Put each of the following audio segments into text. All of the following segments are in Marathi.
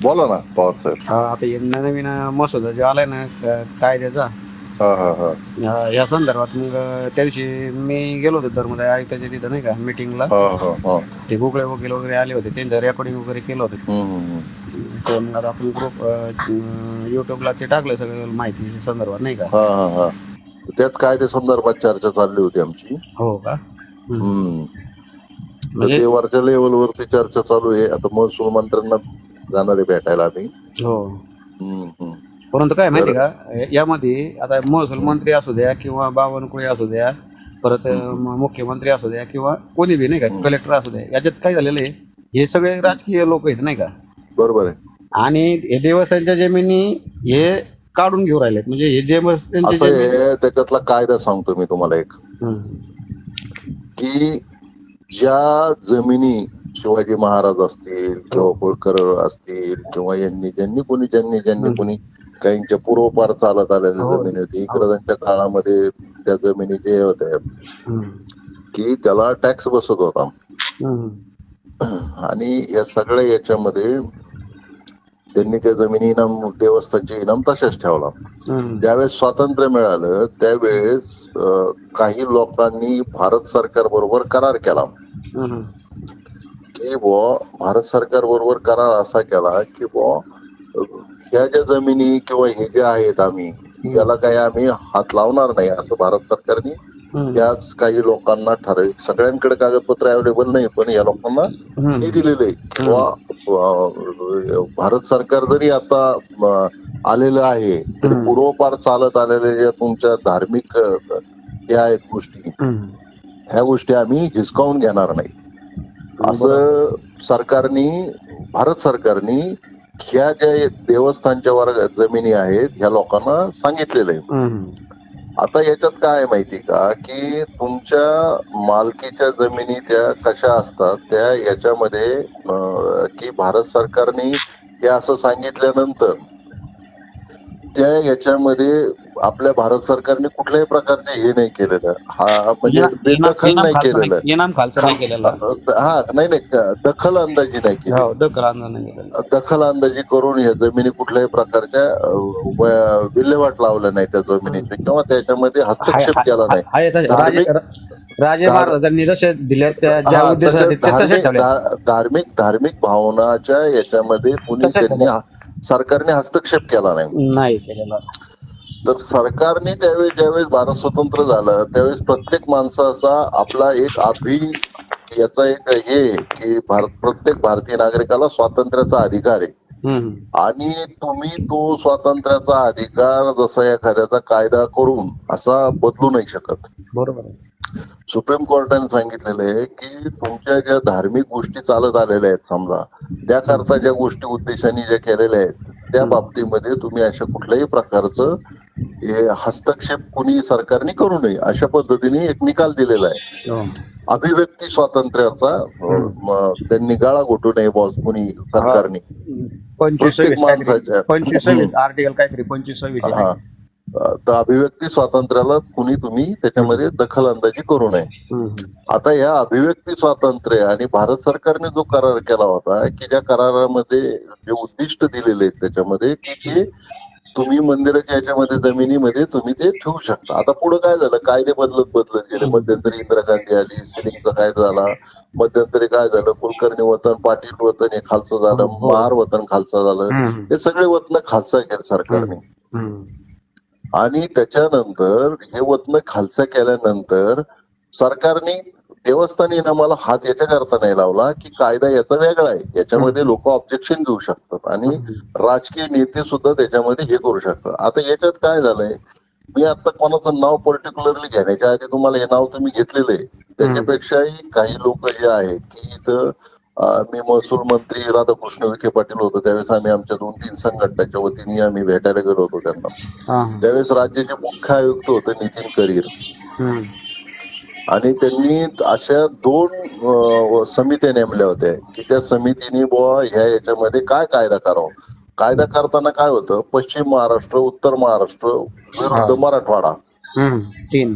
बोला ना पवार साहेब. आता हे नवीन मसुदा जो आलाय ना कायद्याचा, हा हा हा या संदर्भात मग त्या दिवशी मी गेलो होतो धर्मदाय आयुक्ताच्या तिथं नाही का मीटिंगला. हा हा हा. ते गुगळे वकील वगैरे आले होते, त्यांचं रेकॉर्डिंग वगैरे केलं होतं. हम्म. ते मग आता आपण ग्रुप युट्यूबला ते टाकलं सगळं माहिती संदर्भात नाही का. हा हा हा. त्याच कायद्या संदर्भात चर्चा चालली होती आमची. हो का. हम्म. तर म्हणजे ते वरच्या लेवलवरती चर्चा चालू आहे. आता महसूल मंत्र्यांना जाणार आहे भेटायला आम्ही. हो, हम्म. परंतु काय तर माहिती का, यामध्ये आता महसूल हम्म, मंत्री असू द्या किंवा बावनकुळे असू द्या, परत हम्म, मुख्यमंत्री असू द्या किंवा कोणी बी नाही का, हम्म. कलेक्टर असू द्या, याच्यात काय झालेलं आहे, हे सगळे राजकीय लोक आहेत नाही का. बरोबर आहे. आणि हे देवस्थानच्या जमिनी हे काढून घेऊ राहिलेत, म्हणजे हे देवस्थानच्या असं जमीन. आहे, त्याच्यातला कायदा सांगतो मी तुम्हाला एक, की ज्या जमिनी शिवाजी महाराज असतील हो. किंवा होळकर असतील किंवा ज्यांनी हम्म. कोणी काहींच्या पूर्वपार चालत आलेल्या हो. जमिनी होती, हो. इंग्रजांच्या काळामध्ये त्या जमिनी जे होत्या हम्म. की त्याला टॅक्स बसत होता. हम्म. आणि या सगळ्या याच्यामध्ये त्यांनी त्या जमिनी इनाम, देवस्थानचे इनाम तशाच ठेवला. हम्म. ज्यावेळेस स्वातंत्र्य मिळालं त्यावेळेस काही लोकांनी भारत सरकार बरोबर करार केला, हम्म. की भारत सरकार बरोबर करार असा केला की ह्या ज्या जमिनी किंवा हे जे आहेत आम्ही याला काही आम्ही हात लावणार नाही, असं भारत सरकारने हम्म. त्याच काही लोकांना ठराविक, सगळ्यांकडे कागदपत्र अवेलेबल नाही पण या लोकांना हे हम्म. दिलेलं आहे की भारत सरकार जरी आता आलेलं आहे तरी हम्म. पूर्वपार चालत आलेल्या ज्या तुमच्या धार्मिक या आहेत गोष्टी, हम्म. ह्या गोष्टी आम्ही हिसकावून घेणार नाही, बरोबर. असं सरकारनी, भारत सरकारनी ह्या ज्या देवस्थानच्या वर्ग जमिनी आहेत ह्या लोकांना सांगितलेलं आहे. हम्म. आता याच्यात काय आहे माहिती का, की तुमच्या मालकीच्या जमिनी त्या कशा असतात, त्या याच्यामध्ये की भारत सरकारने हे असं सांगितल्यानंतर त्या याच्यामध्ये आपल्या भारत सरकारने कुठल्याही प्रकारचे हे नाही केलेलं, हा म्हणजे बेदखल इनाम नाही खालचा नाही, केलेलं. इनाम खालचा नाही केलेला. हा नाही, दखल अंदाजी नाही केली. हो, दखल अंदाज नाही केलेला. दखल अंदाजी करून या जमिनी कुठल्याही प्रकारच्या विल्हेवाट लावल्या नाही त्या जमिनीची किंवा त्याच्यामध्ये हाय हस्तक्षेप हाय केला नाही. हाय तसे राजे धार्मिक राजे धार महाराजांनी जसे दिले त्या ज्या हा तसे उद्देशासाठी ते तसे धार्मिक ठेवले. धार्मिक भावनाच्या याच्यामध्ये कुणी तसे ठेवले. त्यांनी सरकारने हस्तक्षेप केला नाही. नाही केलेला. तर सरकारने त्यावेळेस ज्यावेळेस भारत स्वतंत्र झालं त्यावेळेस प्रत्येक माणसाचा आपला एक याचा एक हे की प्रत्येक भारतीय नागरिकाला स्वातंत्र्याचा अधिकार आहे. हम्म. आणि तुम्ही तो स्वातंत्र्याचा अधिकार जसा एखाद्याचा कायदा करून असा बदलू नाही शकत. बरोबर आहे. सुप्रीम कोर्टाने सांगितलेलं आहे की तुमच्या ज्या धार्मिक गोष्टी चालत आलेल्या आहेत समजा, त्याकरता ज्या गोष्टी उद्देशाने ज्या केलेल्या आहेत त्या बाबतीमध्ये तुम्ही अशा कुठल्याही प्रकारचं हस्तक्षेप कुणी सरकारने करू नये, अशा पद्धतीने एक निकाल दिलेला आहे. हो. अभिव्यक्ती स्वातंत्र्याचा त्यांनी गाळा घोटू नये बॉस कुणी हा. सरकारने 25 प्रत्येक माणसाच्या 25 आर्टिकल काहीतरी 25 आहे हा नाही. तर अभिव्यक्ती स्वातंत्र्याला तुम्ही त्याच्यामध्ये दखल अंदाजी करू नये. आता या अभिव्यक्ती स्वातंत्र्य आणि भारत सरकारने जो करार केला होता की ज्या करारामध्ये जे उद्दिष्ट दिलेले आहेत त्याच्यामध्ये की ते तुम्ही मंदिराच्या याच्यामध्ये जमिनीमध्ये तुम्ही ते ठेवू शकता. आता पुढे काय झालं, कायदे बदलत गेले. मध्यंतरी इंदिरा गांधी आली, सिलिंगचा कायदा झाला, मध्यंतरी काय झालं, कुलकर्णी वतन, पाटील वतन हे खालचं झालं, महार वतन खालचं झालं, हे सगळे वतन खालचं केलं सरकारने. आणि त्याच्यानंतर हे वतन खालचं केल्यानंतर सरकारने देवस्थानी इनामाला हात याच्याकरता नाही लावला की कायदा याचा वेगळा आहे, याच्यामध्ये लोक ऑब्जेक्शन घेऊ शकतात आणि राजकीय नेते सुद्धा त्याच्यामध्ये हे करू शकतात. आता याच्यात काय झालंय, मी आता कोणाचं नाव पर्टिक्युलरली घेण्याच्या आधी तुम्हाला हे नाव तुम्ही घेतलेलं आहे, त्याच्यापेक्षाही काही लोक जे आहेत की इथं मी महसूल मंत्री राधाकृष्ण विखे पाटील होतो त्यावेळेस आम्ही आमच्या 2-3 संघटनाच्या वतीने आम्ही भेटायला गेलो होतो त्यांना. त्यावेळेस राज्याचे मुख्य आयुक्त होते नितीन करीर आणि त्यांनी अशा 2 समित्या नेमल्या होत्या की त्या समितीने ह्या याच्यामध्ये काय कायदा करावा. कायदा करताना काय होतं, पश्चिम महाराष्ट्र, उत्तर महाराष्ट्र विरुद्ध मराठवाडा तीन.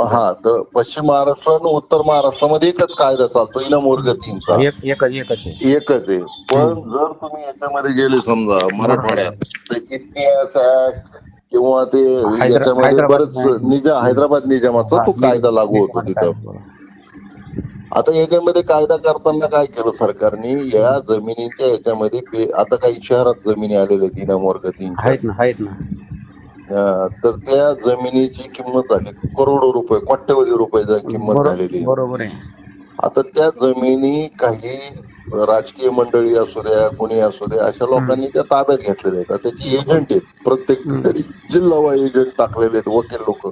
हा, तर पश्चिम महाराष्ट्र आणि उत्तर महाराष्ट्रामध्ये एकच कायदा चालतो, इनामवर्ग 3चा. एकच आहे. एकच आहे. पण जर तुम्ही याच्यामध्ये गेले समजा मराठवाड्यात, तर इतिहास ऍक्ट किंवा ते याच्यामध्ये बरेच हैदराबाद निजामाचा तो कायदा लागू होतो तिथं. आता याच्यामध्ये कायदा करताना काय केलं सरकारने, या जमिनीच्या याच्यामध्ये आता काही शहरात जमिनी आलेल्या आहेत इनामवर्ग 3च्या. आहेत ना. तर त्या जमिनीची किंमत झाली करोडो रुपये, कोट्यवधी रुपये किंमत झालेली आहे. बरोबर आहे. आता त्या जमिनी काही राजकीय मंडळी असू द्या, कोणी असू द्या, अशा लोकांनी त्या ताब्यात घेतलेल्या आहेत. त्याची एजंट आहेत प्रत्येक ठिकाणी, जिल्हा एजंट टाकलेले आहेत, वकील लोक.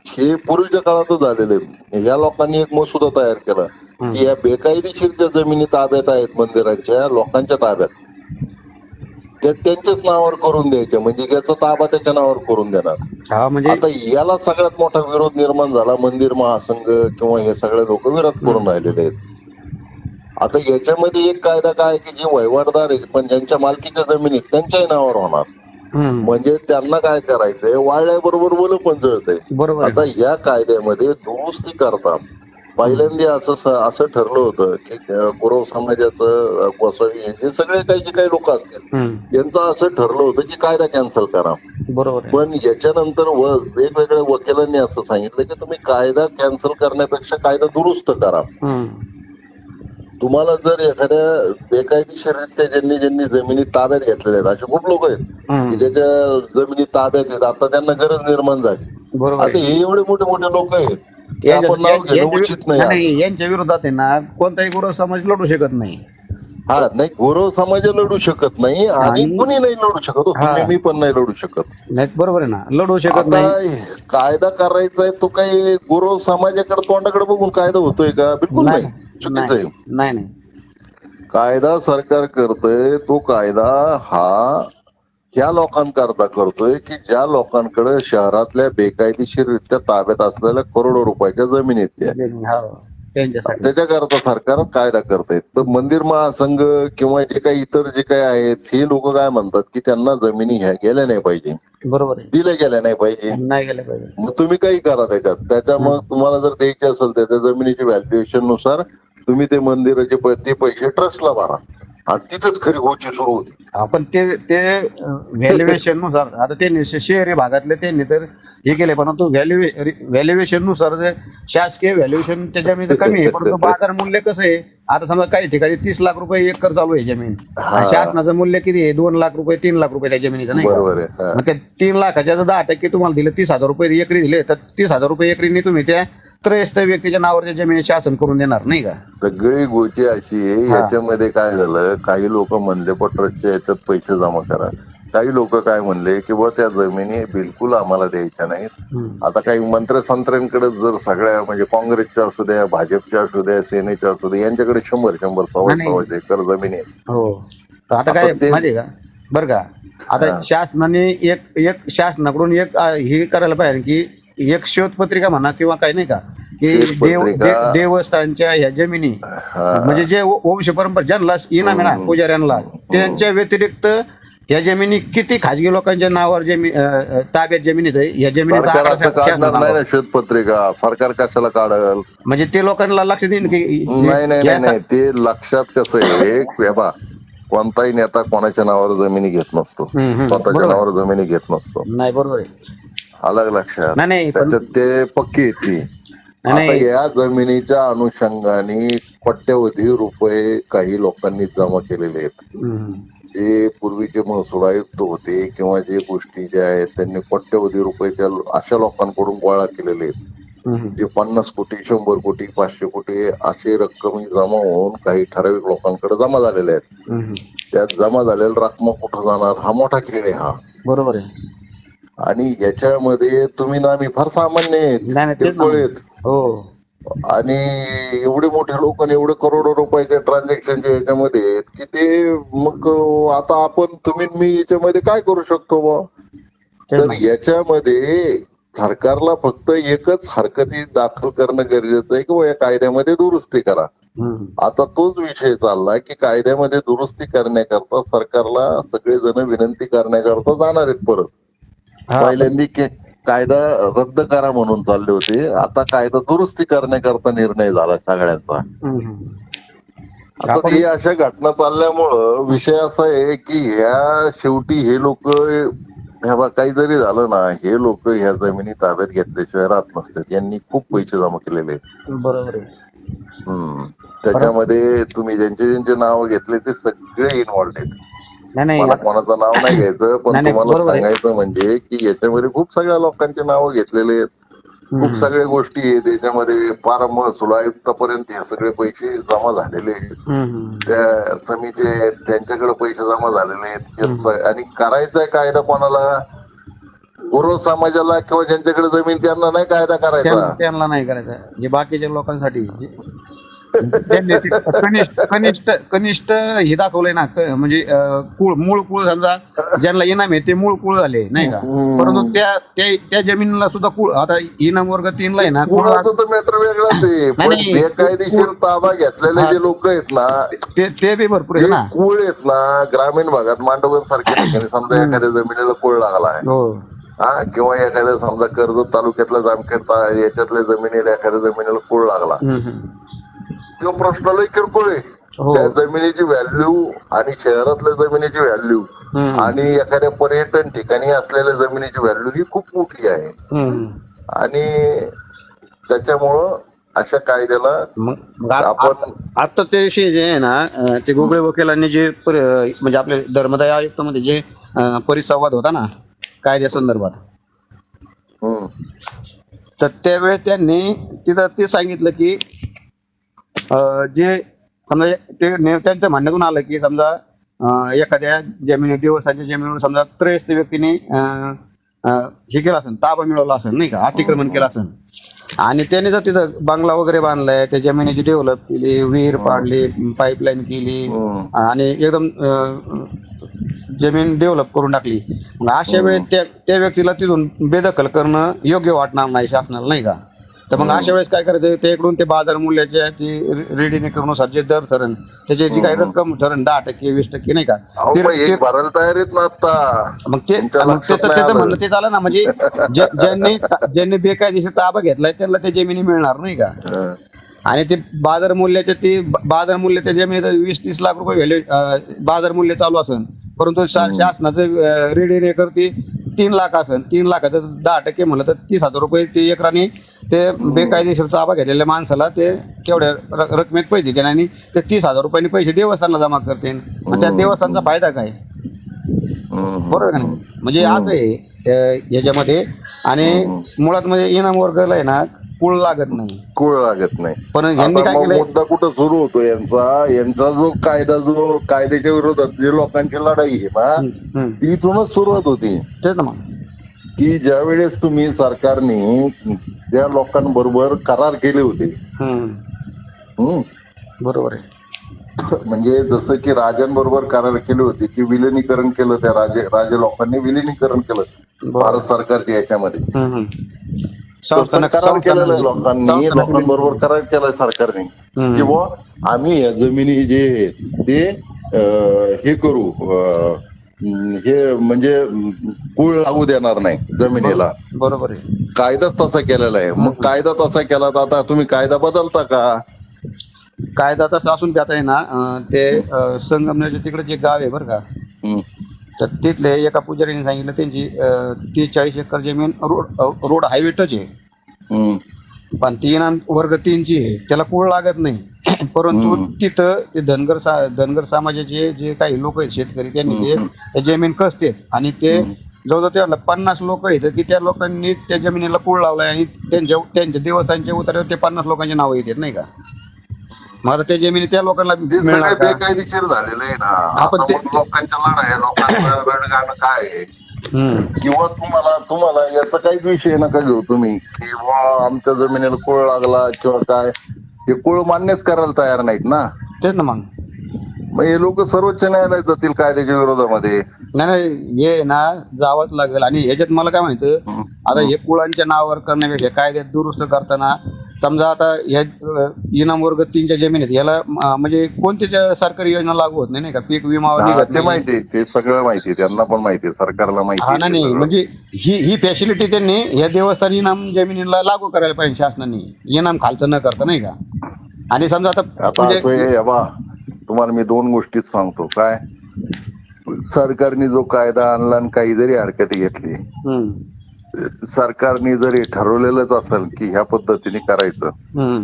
हे पूर्वीच्या काळातच झालेले. या लोकांनी एक मसुदा तयार केला की या बेकायदेशीर ज्या जमिनी ताब्यात आहेत मंदिरांच्या लोकांच्या ताब्यात, त्या त्यांच्याच नावावर करून द्यायच्या, म्हणजे ज्याचा ताबा त्याच्या नावावर करून देणार. आता याला सगळ्यात मोठा विरोध निर्माण झाला. मंदिर महासंघ किंवा हे सगळे लोक विरोध करून राहिलेले आहेत. आता याच्यामध्ये एक कायदा काय की जे वहिवाटदार आहेत पण ज्यांच्या मालकीच्या जमिनीत त्यांच्याही नावावर होणार. म्हणजे त्यांना काय करायचंय, वाळल्याबरोबर बोल पण जळतंय. आता या कायद्यामध्ये दुरुस्ती करतात. पहिल्यांदा असं ठरलं होतं की गुरव समाजाचं, गोसावी यांचे सगळे जे काही लोक असतील यांचं असं ठरलं होतं की कायदा कॅन्सल करा. पण याच्यानंतर वेगवेगळ्या वकिलांनी असं सांगितलं की तुम्ही कायदा कॅन्सल करण्यापेक्षा कायदा दुरुस्त करा. तुम्हाला जर एखाद्या बेकायदेशीररित्या ज्यांनी जमिनी ताब्यात घेतलेल्या आहेत, असे खूप लोक आहेत की ज्याच्या जमिनी ताब्यात आहेत, आता त्यांना गरज निर्माण झाली. आता हे एवढे मोठे मोठे लोक आहेत की आपण नाव घेणं उचित नाही. यांच्या विरोधात आहे ना कोणताही गुरव समाज लढू शकत नाही. हा, नाही, गुरव समाज लढू शकत नाही आणि कुणी नाही लढू शकत. मी पण नाही लढू शकत. नाही, बरोबर आहे ना, लढू शकत नाही. कायदा करायचा आहे तो काही गुरव समाजाकडे तोंडाकडे बघून कायदा होतोय का? बिलकुल नाही, चुकीचं आहे. नाही, कायदा सरकार करतोय तो कायदा हा ह्या लोकांकरता करतोय की ज्या लोकांकडे शहरातल्या बेकायदेशीररित्या ताब्यात असलेल्या करोडो रुपयाच्या जमिनी आहेत त्याच्याकरता सरकार कायदा करतायत. तर मंदिर महासंघ किंवा जे काही इतर जे काही आहेत हे लोक काय म्हणतात की त्यांना जमिनी ह्या गेल्या नाही पाहिजे, बरोबर आहे, दिल्या गेल्या नाही पाहिजे. मग तुम्ही काही करा त्याच्या मग तुम्हाला जर द्यायचे असेल तर त्या जमिनीच्या व्हॅल्युएशन नुसार तुम्ही ते मंदिराचे ते पैसे ट्रस्टला भरा आणि तिथेच खरी गोष्टी सुरू होती. आपण ते व्हॅल्युएशन नुसार, आता त्यांनी शहरी भागातले त्यांनी तर हे केले, परंतु व्हॅल्युएशन नुसार शासकीय व्हॅल्युएशन त्याच्यामध्ये कमी आहे, परंतु बाजार मूल्य कसं आहे, आता समजा काही ठिकाणी 30 लाख रुपये एकर चालू आहे जमीन, शासनाचं मूल्य किती आहे, 2 लाख रुपये 3 लाख रुपये त्या जमिनीचं, नाही का? मग त्या 3 लाखाच्या 10% तुम्हाला दिले, 30,000 रुपये एकरी दिले, तर 30,000 रुपये एकरीने तुम्ही त्या त्रयस्थ व्यक्तीच्या नावावर जमिनी शासन करून देणार, नाही का? सगळी गोष्ट अशी आहे. याच्यामध्ये काय झालं, काही लोक म्हणले पण ट्रस्टच्या याच्यात पैसे जमा करा, काही लोक काय म्हणले की बा त्या जमिनी बिलकुल आम्हाला द्यायच्या नाहीत. आता काही मंत्र्यांकडे जर सगळ्या म्हणजे काँग्रेसच्या असू द्या, भाजपच्या असू द्या, सेनेच्या असू द्या, यांच्याकडे 100 सव्वा एकर जमिनी आहे. हो, आता काय माहितीये का, बरं का, आता शासनाने एक शासनाकडून एक हे करायला पाहिजे की एक शोधपत्रिका म्हणा किंवा काही, नाही का, की देवस्थानच्या ह्या जमिनी म्हणजे जे वंश परंपरा ज्यांना इनाम आहे ना पुजाऱ्यांना, त्यांच्या व्यतिरिक्त या जमिनी किती खाजगी लोकांच्या नावावर ताब्यात जमिनीत आहे, या जमिनी शोधपत्रिका सरकार कशाला काढल, म्हणजे ते लोकांना लक्ष देईन की नाही, ते लक्षात कसं आहे, कोणताही नेता कोणाच्या नावावर जमिनी घेत नसतो, स्वतःच्या नावावर जमिनी घेत नसतो. नाही, बरोबर आहे, अलग लक्षात, त्याच्यात ते पक्की येते. आता या जमिनीच्या अनुषंगाने कोट्यवधी रुपये काही लोकांनी जमा केलेले आहेत. जे पूर्वीचे महसूल आयुक्त होते किंवा जे गोष्टी ज्या आहेत त्यांनी कोट्यवधी रुपये त्या अशा लोकांकडून गोळा केलेले आहेत, जे 50 कोटी 100 कोटी 500 कोटी अशी रक्कम जमा होऊन काही ठराविक लोकांकडे जमा झालेल्या आहेत. त्यात जमा झालेल्या रक्कम कुठं जाणार, हा मोठा खेळ आहे हा, बरोबर आहे. आणि याच्यामध्ये तुम्ही ना मी फार सामान्य आहेत हो, आणि एवढे मोठे लोक आणि एवढे करोडो रुपयाच्या ट्रान्झॅक्शनच्या याच्यामध्ये की ते मग आता आपण तुम्ही मी याच्यामध्ये काय करू शकतो बा. तर याच्यामध्ये सरकारला फक्त एकच हरकती दाखल करणं गरजेचं आहे की या कायद्यामध्ये दुरुस्ती करा. आता तोच विषय चालला की कायद्यामध्ये दुरुस्ती करण्याकरता सरकारला सगळेजण विनंती करण्याकरता जाणार आहेत परत. कायदा रद्द करा म्हणून चालले होते. आता कायदा दुरुस्ती करण्याकरता निर्णय झाला सगळ्यांचा. आता आपण- हे अशा घटना चालल्यामुळं विषय असा आहे की ह्या शेवटी हे लोक काही जरी झालं ना, हे लोक ह्या जमिनी ताब्यात घेतल्याशिवाय राहत नसतात. यांनी खूप पैसे जमा केलेले आहेत. बरोबर आहे. त्याच्यामध्ये तुम्ही ज्यांचे नाव घेतले ते सगळे इन्व्हॉल्ड आहेत. नाही मला कोणाचं नाव नाही घ्यायचं, पण नाही, तुम्हाला बरोबर आहे. सांगायचं म्हणजे की याच्यामध्ये खूप सगळ्या लोकांची नावं घेतलेले आहेत. खूप सगळ्या गोष्टी आहेत त्याच्यामध्ये. फार महसूल आयुक्तापर्यंत हे सगळे पैसे जमा झालेले आहेत. त्या समिती त्यांच्याकडे पैसे जमा झालेले आहेत. आणि करायचा कायदा कोणाला? गुरव समाजाला किंवा ज्यांच्याकडे जमीन त्यांना नाही कायदा करायचा. त्यांना नाही करायचा. जे बाकीच्या लोकांसाठी त्यांनी ते कनिष्ठ हे दाखवलंय ना, म्हणजे मूळ कुळ समजा ज्यांना इनाम आहे ते मूळ कुळ झाले नाही का. परंतु त्या जमिनीला सुद्धा कुळ, आता इनाम वर्ग 3 ला आहे ना, कुळाचं तर मॅटर वेगळंच आहे. पण बेकायदेशीर ताबा घेतलेले जे लोक आहेत ना, ते बी भरपूर आहे ना. कुळ आहेत ना, ग्रामीण भागात मांडवगण सारख्या ठिकाणी समजा एखाद्या जमिनीला कुळ लागला आहे, किंवा एखाद्या समजा कर्जत तालुक्यातल्या जामखेड याच्यातल्या जमिनीला एखाद्या जमिनीला कुळ लागला, तो प्रश्न लय किरकोळ आहे. त्या जमिनीची व्हॅल्यू आणि शहरातल्या जमिनीची व्हॅल्यू आणि एखाद्या पर्यटन ठिकाणी असलेल्या जमिनीची व्हॅल्यू ही खूप मोठी आहे. आणि त्याच्यामुळं अशा कायद्याला आपण आता ते विषय जे आहे ना, ते गोगळे वकिलांनी जे म्हणजे आपले धर्मदाय आयुक्तामध्ये जे परिसंवाद होता ना कायद्या संदर्भात, तर त्यावेळेस त्यांनी तिथं ते सांगितलं की जे समजा त्यांच्या म्हणण्यातून आलं की समजा एखाद्या जमिनी दिवसाच्या जमिनीवर समजा त्रयस्थ व्यक्तीने हे केलं असेल, ताबा मिळवला असेल नाही का, अतिक्रमण केलं असेल, आणि त्याने जर तिथं बंगला वगैरे बांधलाय, त्या जमिनीची डेव्हलप केली, विहीर पाडली, पाईपलाईन केली आणि एकदम जमीन डेव्हलप करून टाकली, मग अशा वेळेस त्या व्यक्तीला तिथून बेदखल करणं योग्य वाटणार नाही शासनाला नाही का. तर मग अशा वेळेस काय करायचं, ते इकडून ते बाजार मूल्याच्या रेडीने करूनुसार जे दर ठरण, त्याची जी काही रक्कम ठरण 10%, 20% नाही का, ते भरायला तयार आहेत ना आता. मग त्याचं म्हणणं ते झालं ना, म्हणजे ज्यांनी बेकायदेशीर ताबा घेतलाय त्यांना ते जमिनी मिळणार नाही का. आणि ते बाजार मूल्याच्या जमिनीचं 20-30 लाख रुपये व्हॅल्यू बाजार मूल्य चालू असेल, परंतु शासनाचं रेडी करते 3 लाख असेल, 3 लाखाचं 10% म्हणलं तर 30,000 रुपये ते एकराने ते बेकायदेशीर ताबा घेतलेल्या माणसाला ते तेवढ्या रकमेत पैसे देते आणि ते 30,000 रुपयांनी पैसे देवस्थानला जमा करते. मग त्या देवस्थानचा फायदा काय? बरोबर का नाही. म्हणजे असं आहे याच्यामध्ये. आणि मुळात म्हणजे इनाम वर्गाला आहे ना कुळ लागत नाही. पण यांनी काय केलं, मुद्दा कुठं सुरू होतो यांचा जो कायद्याच्या विरोधात जे लोकांची लढाई आहे ना, ती इथूनच सुरुवात होती. तेच ना मग, की ज्या वेळेस तुम्ही सरकारने त्या लोकांबरोबर करार केले होते, बरोबर आहे. म्हणजे जसं की राजांबरोबर करार केले होते की विलिनीकरण केलं, त्या राजे लोकांनी विलिनीकरण केलं भारत सरकारच्या याच्यामध्ये. करार केलेला आहे लोकांबरोबर करार केलाय सरकारने की बुवा आम्ही या जमिनी जे आहेत ते हे करू, हे म्हणजे कुळ लागू देणार नाही जमिनीला. बरोबर आहे. कायदाच तसा केलेला आहे. मग कायदा तसा केला तर आता तुम्ही कायदा बदलता का? कायदा तसा असून त्यात आहे ना, ते संगमनेरच्या तिकडे जे गाव आहे बरं का, तर तिथले एका पुजारीने सांगितलं त्यांची 30-40 एकर जमीन रोड हायवे टच आहे, पण ती इनाम वर्ग 3 ची आहे, त्याला कुळ लागत नाही. परंतु तिथं ते धनगर समाजाचे जे काही लोक आहेत शेतकरी, त्यांनी ते जमीन कसतेत आणि ते जवळजवळ त्याला 50 लोक आहेत की त्या लोकांनी त्या जमिनीला कुळ लावलाय आणि त्यांच्या देवस्थानच्या उतार्यावर ते 50 लोकांची नावं येतात नाही का. मग आता त्या जमिनी त्या लोकांना मिळणार का? बेकायदेशीर झालेलं आहे ना. लोकांच्या लढाई, लोकांचं रणगाणं काय आहे, किंवा तुम्हाला याचा काहीच विषय नका घेऊ तुम्ही की आमच्या जमिनीला कुळ लागला किंवा काय, हे कुळ मान्यच करायला तयार नाहीत ना. तेच ना मग हे लोक सर्वोच्च न्यायालयात जातील कायद्याच्या विरोधामध्ये. नाही हे ना जावंच लागेल. आणि ह्याच्यात मला काय माहिती, आता हे कुळांच्या नावावर करण्यापेक्षा कायद्यात दुरुस्त करताना समजा आता या इनाम वर्ग 3च्या जमिनीत याला म्हणजे कोणत्याच्या सरकारी योजना लागू होत नाही का? पीक विमा हा, निघत ते नाही. माहिती आहे, ते सगळं माहिती आहे, त्यांना पण माहिती आहे, सरकारला माहिती हा आहे ना, ते नाही सगळं. म्हणजे ही फॅसिलिटी त्यांनी या देवस्थान इनाम जमिनीला लागू करायला पाहिजे शासनाने, इनाम खालचं न करता, नाही का? आणि समजा आता आता असं आहे बा, तुम्हाला मी 2 गोष्टीच सांगतो. काय, सरकारने जो कायदा आणला आणि काही जरी हरकती घेतली, हम्म, सरकारने जरी ठरवलेलंच असेल की ह्या पद्धतीने करायचं, हम्म,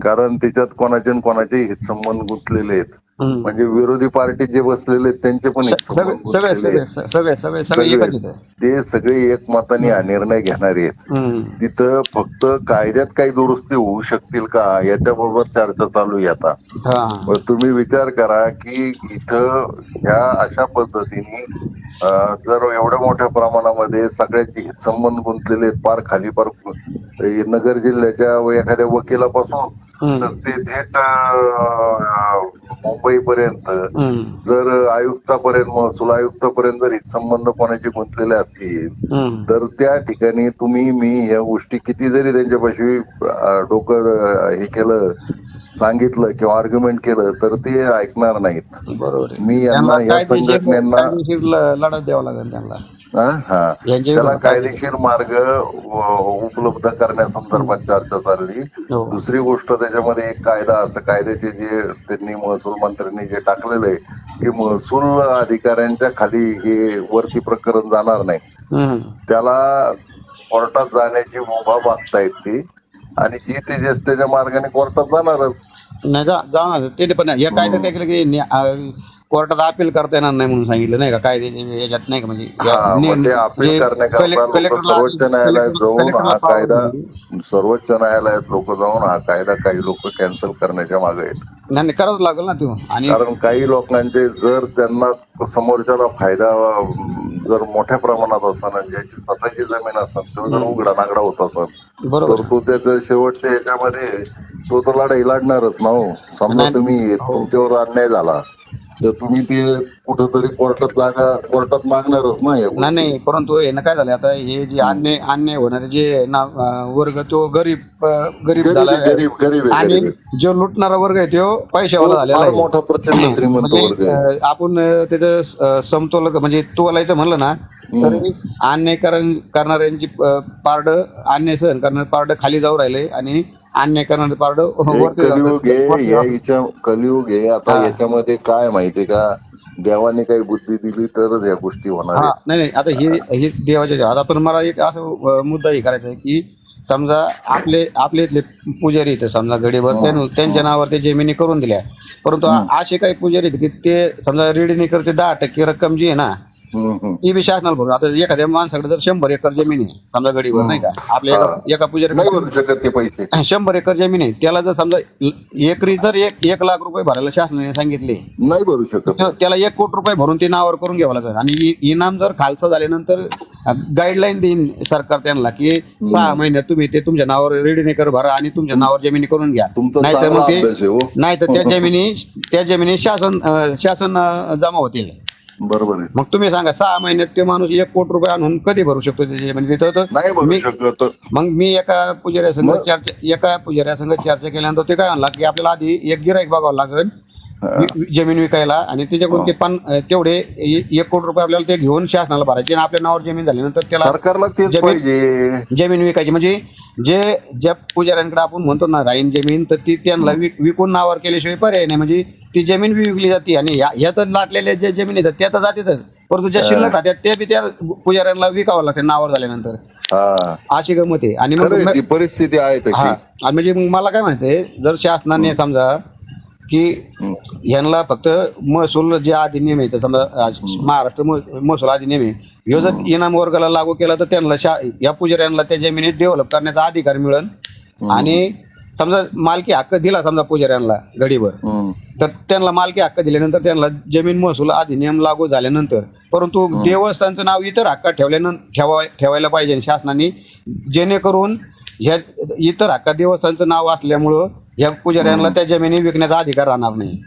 कारण त्याच्यात कोणाचे न कोणाचे हितसंबंध गुंतलेले आहेत. हम्म. म्हणजे विरोधी पार्टी जे बसलेले आहेत त्यांचे पण सगळे हितसंबंध सगळे गुंतलेले सगळे आहेत. सगळे सगळे सगळे सगळे एकच इथे. ते सगळे एकमताने हा निर्णय घेणारे आहेत. हम्म, तिथं फक्त कायद्यात काही दुरुस्ती होऊ शकतील का याच्याबरोबर चर्चा चालू आहे आता. हा, मग तुम्ही विचार करा की इथं ह्या अशा पद्धतीने जर एवढ्या मोठ्या प्रमाणामध्ये सगळ्यांचे हितसंबंध गुंतलेले आहेत, पार खाली पार नगर जिल्ह्याच्या एखाद्या वकिलापासून हम्म, तर ते थेट मुंबईपर्यंत, हम्म, जर आयुक्तापर्यंत, महसूल आयुक्तापर्यंत जर हितसंबंध कोणाचे गुंतलेले असतील, हम्म. तर त्या ठिकाणी तुम्ही मी ह्या गोष्टी किती जरी त्यांच्यापाशी डोकं हे केलं, सांगितलं किंवा आर्ग्युमेंट केलं, तर ते ऐकणार नाहीत. बरोबर आहे. मी त्यांना यांना या संघटनेना कायदेशीर लढत द्यावा लागेल त्यांना हा, यांच्या त्याला विरोधात कायदेशीर मार्ग उपलब्ध करण्यासंदर्भात चर्चा चालली. हो. दुसरी गोष्ट, त्याच्यामध्ये एक कायदा, असं कायद्याचे जे त्यांनी महसूल मंत्र्यांनी जे टाकलेलं आहे की महसूल अधिकाऱ्यांच्या खाली हे वरती प्रकरण जाणार नाही, हम्म. त्याला कोर्टात जाण्याची मुभा मागतायत ती, आणि जी ते त्याच्या मार्गाने कोर्टात जाणारच. नाही जाणार ते पण या कायद्यात काय केलं की कोर्टात अपील करता येणार नाही म्हणून सांगितलं, नाही का? कायद्याच्या याच्यात, नाही का? म्हणजे हा, मग ते अपील करण्याकरता लोक सर्वोच्च न्यायालयात जाऊन हा कायदा, सर्वोच्च न्यायालयात लोक जाऊन हा कायदा काही लोक कॅन्सल करण्याच्या मागे आहेत. नाही करावंच लागेल ना तो. आणि कारण काही लोकांचे जर त्यांना समोरच्याला फायदा जर मोठ्या प्रमाणात असेल आणि ज्याची स्वतःची जमीन असेल, तो जर उघडा नागडा होत असेल, बरोबर तर तो त्याच्या शेवटच्या याच्यामध्ये तो तर लढाई लढणारच ना. हो, समजा नाही, तुम्ही तुमच्यावर अन्याय झाला तर तुम्ही ते कुठंतरी कोर्टात मागणारच ना या नाही गोष्टी. नाही, परंतु हे ना काय झालं आता, हे जे अन्याय होणारे जे वर्ग, तो गरीब झाला आहे. गरीब आहे, आणि गरीब आहे. जो लुटणारा वर्ग आहे तो पैशावाला तो झालेला फार आहे. मोठा प्रचंड श्रीमंत वर्ग आहे. म्हणजे आपण त्याचं समतोल म्हणजे तोलायचं म्हणलं ना, तर अन्याय करणाऱ्यांची पारड, अन्याय सहन करणारे पारड खाली जाऊ राहिले आणि अन्याय करणारे पारड वरती कलियुग आहे, कलियुग आहे. आता हा. याच्यामध्ये काय माहितीये का, देवाने काही बुद्धी दिली तरच या गोष्टी होणार हा, आहेत. नाही आता हे देवाच्या आता पण मला एक असं मुद्दा हे करायचा आहे की समजा आपले इथले पुजारी इथे समजा गडीवर त्यांच्या नावावर ते जमिनी करून दिल्या, परंतु असे काही पुजारी आहेत की ते समजा रेडीने करते 10% रक्कम जी आहे ना, ती बी शासनाला भरून. आता एखाद्या माणसाकडे जर 100 एकर जमीन आहे समजा गडीवर, नाही का? आपल्या एका पुजारी नाही भरू शकत ते पैसे. 100 एकर जमीन आहे, त्याला जर समजा एकरी जर 1 लाख रुपये भरायला शासनाने सांगितले, नाही भरू शकत. त्याला 1 कोटी रुपये भरून ते नावावर करून घ्यावं लागेल. आणि इनाम जर खालचं झाल्यानंतर गाईडलाईन देईन सरकार त्यांना की 6 महिन्यात तुम्ही ते तुमच्या नावावर रेडीने कर भरा आणि तुमच्या नावावर जमिनी करून घ्या. नाहीतर मग ते नाहीतर त्या जमिनी शासन जमा होतील. बरोबर आहे. मग तुम्ही सांगा 6 महिन्यात ते माणूस 1 कोटी रुपये आणून कधी भरू शकतो त्याचे? म्हणजे तिथं नाही भरू शकत. मग मी एका पुजाऱ्यासंग चर्चा केल्यानंतर ते काय म्हणला की आपल्याला आधी एक गिराईक बघावं लागेल जमीन विकायला, आणि त्याच्याकडून ते तेवढे 1 कोटी रुपये आपल्याला ते घेऊन शासनाला भरायचे, आणि आपल्या नावावर जमीन झाल्यानंतर त्याला सरकारला तेच पाहिजे, जमीन विकायची. म्हणजे ज्या पुजाऱ्यांकडे आपण म्हणतो ना राहीन जमीन, तर ती त्यांना विकून नावावर केल्याशिवाय पर्याय नाही. म्हणजे ती जमीन बी विकली जाते, आणि ह्या तर लाटलेल्या ज्या जमीन आहेत त्या तर जातीतच, परंतु ज्या शिल्लक राहतात ते बी त्या पुजाऱ्यांना विकावं लागतं नावावर झाल्यानंतर. अशी गमत आहे. आणि मग परिस्थिती आहे तशी. म्हणजे मग मला काय म्हणायचंय, जर शासनाने समजा की यांना फक्त महसूल जे अधिनियम आहे, समजा महाराष्ट्र महसूल अधिनियम आहे, ह्यो जर इनाम वर्गाला लागू केला तर त्यांना या पुजाऱ्यांना त्या जमिनी डेव्हलप करण्याचा अधिकार मिळेल. आणि समजा मालकी हक्क दिला समजा पुजाऱ्यांना गडीवर, तर त्यांना मालकी हक्क दिल्यानंतर त्यांना जमीन महसूल अधिनियम लागू झाल्यानंतर, परंतु देवस्थानचं नाव इतर हक्कात ठेवायला पाहिजे शासनाने, जेणेकरून ह्या इतर हक्कात देवस्थानचं नाव असल्यामुळं ह्या पुजाऱ्यांना त्या जमिनी विकण्याचा अधिकार राहणार नाही.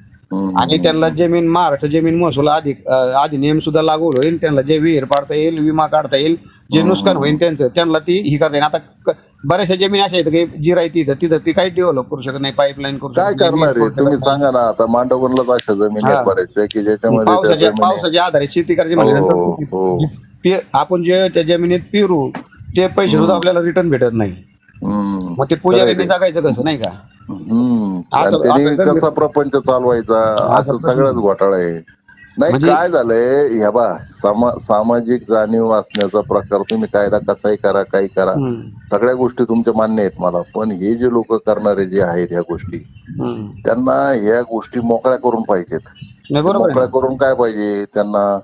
आणि त्यांना जमीन महाराष्ट्र जमीन महसूल अधिनियम सुद्धा लागू होईल. त्यांना जे विहीर पाडता येईल, विमा काढता येईल, जे नुकसान होईल त्यांना ती ही करता येईल. आता बऱ्याचशा जमीन अशा आहेत की जी राहते तिथं ती काही डेव्हलप करू शकत नाही, पाईपलाईन करू काय शकत नाही, करणार वीज आहे तुम्ही पुरवठा सांगा ना. आता मांडवगणलाच अशा जमिनी आहेत हा. बऱ्याचशा की ज्याच्यामध्ये त्या जमिनी पावसाच्या आधारे शेती करायची हो म्हणल्यानंतर हो आपण जे त्या जमिनीत पेरू ते पैसे सुद्धा आपल्याला रिटर्न भेटत नाही. हम्म मग ते खरं आहे पुजाऱ्यांनी ते. जगायचं कसं, नाही का? आणि असं त्यांनी असं गंभीर कसा प्रपंच चालवायचा असा असं प्रश्न सगळंच घोटाळा आहे. नाही म्हणजे काय झालंय ह्या बा सामाजिक जाणीव असण्याचा प्रकार तुम्ही कायदा कसाही करा काही करा हम्म, सगळ्या गोष्टी तुमच्या मान्य आहेत मला. पण हे जे लोक करणारे जे आहेत ह्या गोष्टी हम्म. त्यांना ह्या गोष्टी मोकळ्या करून पाहिजेत. नाही, ते बरोबर आहे मोकळ्या ना. करून काय पाहिजे त्यांना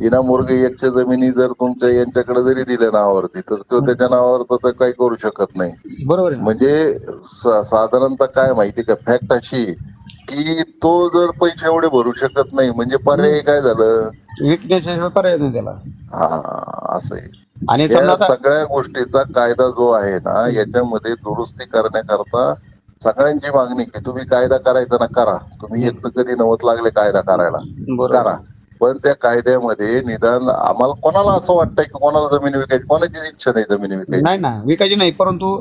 इनामोर्ग एकच्या जमिनी जर तुमच्या यांच्याकडे जरी दिल्या नावावरती तर तो त्याच्या नावावर तर काही करू शकत नाही. बरोबर आहे ना. म्हणजे साधारणतः काय माहिती का फॅक्ट अशी की तो जर पैसे एवढे भरू शकत नाही म्हणजे पर्याय काय झालं. विकण्याशिवाय पर्याय नाही त्याला. हा असं आहे. आणि समजा या आता सगळ्या गोष्टीचा कायदा जो आहे ना याच्यामध्ये दुरुस्ती करण्याकरता सगळ्यांची मागणी की तुम्ही कायदा करायचा ना करा. तुम्ही एक तर कधी नवत लागले कायदा करायला बरोबर करा. आहे. पण त्या कायद्यामध्ये निदान आम्हाला कोणाला असं वाटतंय की कोणाला जमीन विकायची कोणाची इच्छा नाही जमीन नाही विकायची. ना, विकायची नाही, परंतु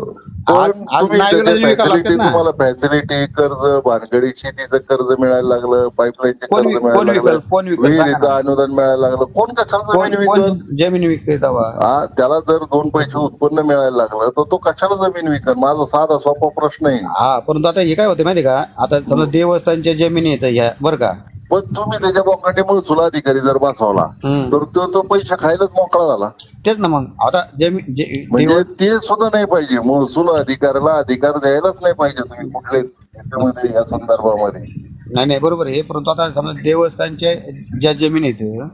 आज पण आज तुम्ही त्याच्या नाईलाजाने विकायला फॅसिलिटी लागतात ना. तुम्हाला फॅसिलिटी कर्ज भानगडी शेतीचं कर्ज मिळायला लागलं पाईपलाईनचे कर्ज कोण मिळायला लागलं कोण विकल सांगा विहिरीचं ना. अनुदान मिळायला लागलं कोण कशाला कोण जमीन कोण विकल. जमीन विकते तेव्हा? हा त्याला जर 2 पैसे उत्पन्न मिळायला लागलं तर तो कशाला जमीन विकल. माझा साधा सोपा प्रश्न आहे. हा, परंतु आता हे काय होते माहिती का, आता समजा देवस्थानच्या जमिनी आहेत ह्या बरं का. पण तुम्ही त्याच्या बोकांडी महसूल अधिकारी जर बसवला तर तो पैसे खायलाच मोकळा झाला. तेच ना, मग आता म्हणजे ते सुद्धा नाही पाहिजे. महसूल अधिकाऱ्याला अधिकार द्यायलाच नाही पाहिजे तुम्ही कुठलेच याच्यामध्ये या संदर्भामध्ये. नाही नाही, बरोबर आहे, परंतु आता समजा देवस्थानच्या ज्या जमिनी आहेत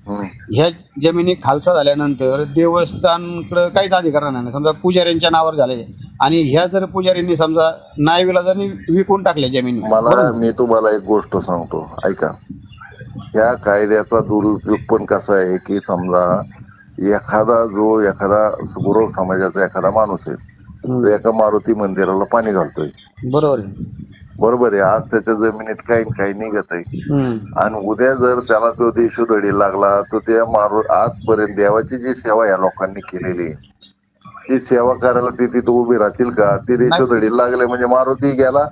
हम्म. ह्या जमिनी खालसा झाल्यानंतर देवस्थानकडे काहीच अधिकार नाही. समजा पुजाऱ्यांच्या नावावर झाले आणि ह्या जर पुजाऱ्यांनी समजा नाईविलाजाने विकून टाकल्या जमिनी, मला मी तुम्हाला एक गोष्ट सांगतो ऐका. या कायद्याचा दुरुपयोग पण कसा आहे की समजा एखादा गुरव समाजाचा एखादा माणूस आहे तो एका मारुती मंदिराला पाणी घालतोय बरोबर आहे. बरोबर आहे. आज त्याच्या जमिनीत काही काही निघत आहे आणि उद्या जर त्याला तो देशोधडी लागला तर त्या आजपर्यंत देवाची जी सेवा या लोकांनी केलेली आहे ती सेवा करायला ते तिथे उभी राहतील का. ती देशोधडी लागले म्हणजे मारुती गेला